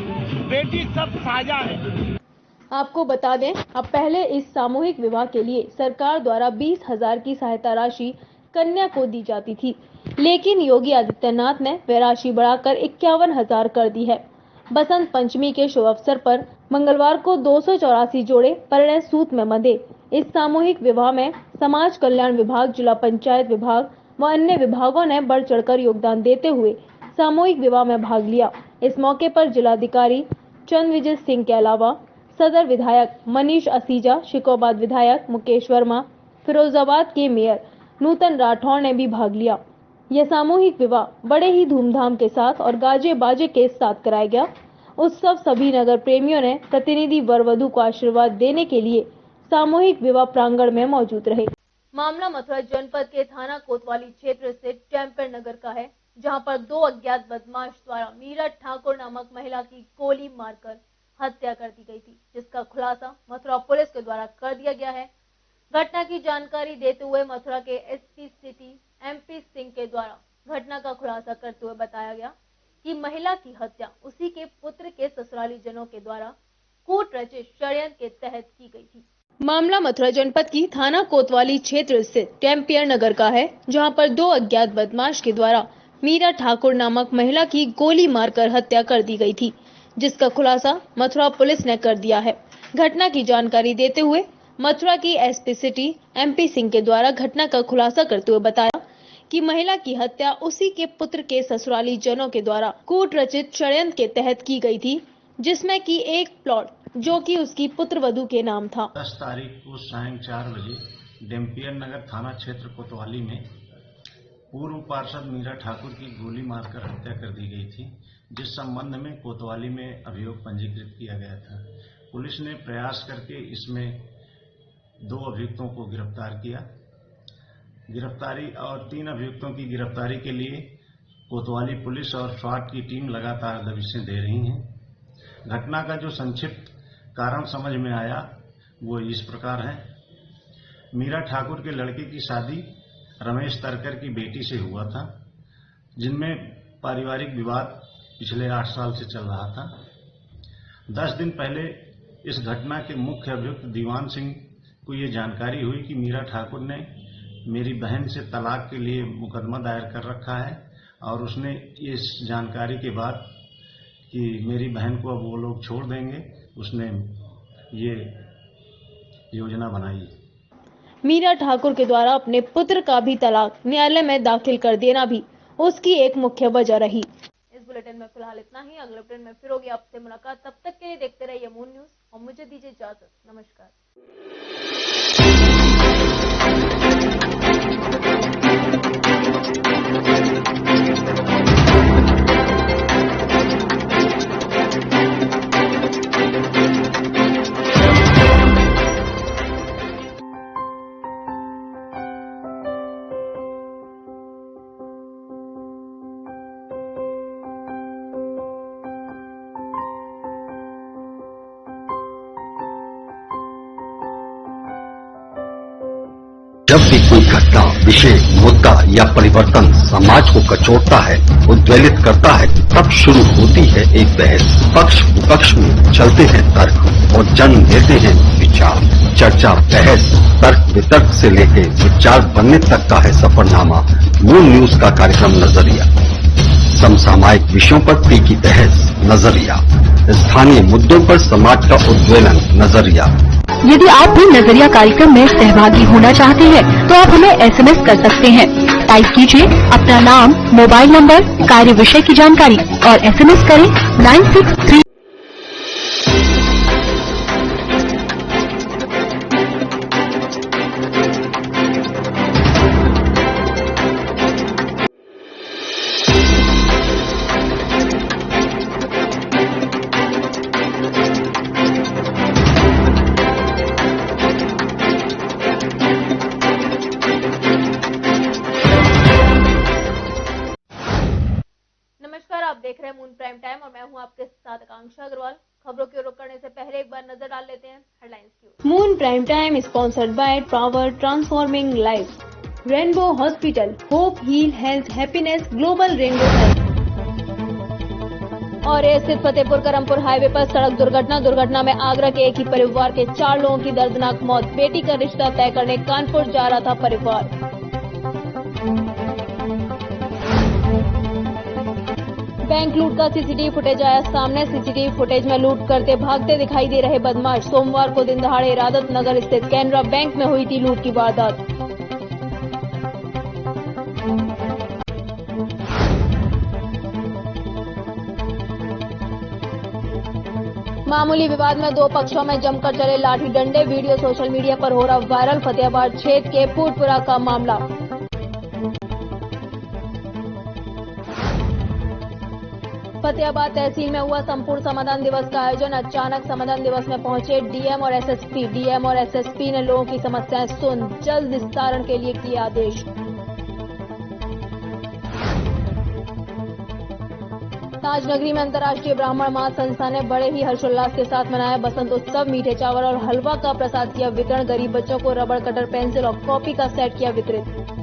बेटी सब साझा है। आपको बता दें, अब पहले इस सामूहिक विवाह के लिए सरकार द्वारा 20,000 की सहायता राशि कन्या को दी जाती थी, लेकिन योगी आदित्यनाथ ने वह राशि बढ़ाकर 51,000 कर दी है। बसंत पंचमी के शुभ अवसर पर मंगलवार को 284 जोड़े परिणय सूत्र में बंधे। इस सामूहिक विवाह में समाज कल्याण विभाग, जिला पंचायत विभाग व अन्य विभागों ने बढ़ चढ़कर योगदान देते हुए सामूहिक विवाह में भाग लिया। इस मौके पर जिलाधिकारी चंद्रविजय सिंह के अलावा सदर विधायक मनीष असीजा, शिकोबाद विधायक मुकेश वर्मा, फिरोजाबाद के मेयर नूतन राठौर ने भी भाग लिया। यह सामूहिक विवाह बड़े ही धूमधाम के साथ और गाजे बाजे के साथ कराया गया। उत्सव सभी नगर प्रेमियों ने प्रतिनिधि वर वधू को आशीर्वाद देने के लिए सामूहिक विवाह प्रांगण में मौजूद रहे। मामला मथुरा जनपद के थाना कोतवाली क्षेत्र स्थित टेम्पर नगर का है, जहां पर 2 अज्ञात बदमाश द्वारा मीरा ठाकुर नामक महिला की गोली मारकर हत्या कर दी गई थी, जिसका खुलासा मथुरा पुलिस के द्वारा कर दिया गया है। घटना की जानकारी देते हुए मथुरा के SP सिटी MP सिंह के द्वारा घटना का खुलासा करते हुए बताया गया कि महिला की हत्या उसी के पुत्र के ससुराली जनों के द्वारा कूट रचित षड्यंत्र के तहत की गई थी। मामला मथुरा जनपद की थाना कोतवाली क्षेत्र स्थित टेम्पियर नगर का है, जहां पर 2 अज्ञात बदमाश के द्वारा मीरा ठाकुर नामक महिला की गोली मारकर हत्या कर दी गई थी, जिसका खुलासा मथुरा पुलिस ने कर दिया है। घटना की जानकारी देते हुए मथुरा की SP सिटी MP सिंह के द्वारा घटना का खुलासा करते हुए बताया कि महिला की हत्या उसी के पुत्र के ससुराली जनों के द्वारा कूट रचित षड्यंत्र के तहत की गई थी, जिसमें कि एक प्लॉट जो कि उसकी पुत्र वधू के नाम था। 10 तारीख को सायं 4 बजे डेम्पियर नगर थाना क्षेत्र कोतवाली में पूर्व पार्षद मीरा ठाकुर की गोली मारकर हत्या कर दी गई थी, जिस संबंध में कोतवाली में अभियोग पंजीकृत किया गया था। पुलिस ने प्रयास करके इसमें 2 अभियुक्तों को गिरफ्तार किया। गिरफ्तारी और 3 अभियुक्तों की गिरफ्तारी के लिए कोतवाली पुलिस और स्वाट की टीम लगातार दबिशें दे रही हैं। घटना का जो संक्षिप्त कारण समझ में आया वो इस प्रकार है मीरा ठाकुर के लड़के की शादी रमेश तरकर की बेटी से हुआ था, जिनमें पारिवारिक विवाद पिछले 8 साल से चल रहा था। 10 दिन पहले इस घटना के मुख्य अभियुक्त दीवान सिंह को ये जानकारी हुई कि मीरा ठाकुर ने मेरी बहन से तलाक के लिए मुकदमा दायर कर रखा है, और उसने इस जानकारी के बाद कि मेरी बहन को अब वो लोग छोड़ देंगे, उसने ये योजना बनाई। मीरा ठाकुर के द्वारा अपने पुत्र का भी तलाक न्यायालय में दाखिल कर देना भी उसकी एक मुख्य वजह रही। इस बुलेटिन में फिलहाल इतना ही। अगले बुलेटिन में फिर होगी आपसे मुलाकात। तब तक के लिए देखते रहिए मून न्यूज और मुझे दीजिए इजाजत। नमस्कार। जब भी कोई घटना, विषय, मुद्दा या परिवर्तन समाज को कचोटता है, उद्वेलित करता है, तब शुरू होती है एक बहस। पक्ष विपक्ष में चलते हैं तर्क और जन्म लेते हैं विचार। चर्चा, बहस, तर्क वितर्क से लेकर विचार बनने तक का है सफरनामा मून न्यूज का कार्यक्रम नजरिया। समसामयिक विषयों पर तीखी बहस, नजरिया। स्थानीय मुद्दों पर समाज का उद्वेलन, नजरिया। यदि आप भी नजरिया कार्यक्रम में सहभागी होना चाहते हैं तो आप हमें SMS कर सकते हैं। टाइप कीजिए अपना नाम, मोबाइल नंबर, कार्य विषय की जानकारी और SMS करें 963। आप देख रहे हैं मून प्राइम टाइम और मैं हूं आपके साथ आकांक्षा अग्रवाल। खबरों की ओर करने से पहले एक बार नजर डाल लेते हैं हेडलाइंस की। Moon prime time sponsored by power transforming life, rainbow hospital, hope heal health happiness, global rainbow health. और ये स्थित फतेहपुर करमपुर हाईवे पर सड़क दुर्घटना में आगरा के एक ही परिवार के 4 लोगों की दर्दनाक मौत। बेटी का रिश्ता तय करने कानपुर जा रहा था परिवार। बैंक लूट का सीसीटीवी फुटेज आया सामने। सीसीटीवी फुटेज में लूट करते भागते दिखाई दे रहे बदमाश। सोमवार को दिन दहाड़े इरादत नगर स्थित कैनरा बैंक में हुई थी लूट की वारदात। मामूली विवाद में 2 पक्षों में जमकर चले लाठी डंडे। वीडियो सोशल मीडिया पर हो रहा वायरल। फतेहाबाद क्षेत्र के फूटपुरा का मामला। फतेहाबाद तहसील में हुआ संपूर्ण समाधान दिवस का आयोजन। अचानक समाधान दिवस में पहुंचे डीएम और एसएसपी ने लोगों की समस्याएं सुन जल्द निस्तारण के लिए किए आदेश। ताजनगरी में अंतर्राष्ट्रीय ब्राह्मण महासंस्था ने बड़े ही हर्षोल्लास के साथ मनाया बसंत उत्सव। मीठे चावल और हलवा का प्रसाद किया वितरण। गरीब बच्चों को रबड़, कटर, पेंसिल और कॉपी का सेट किया वितरित।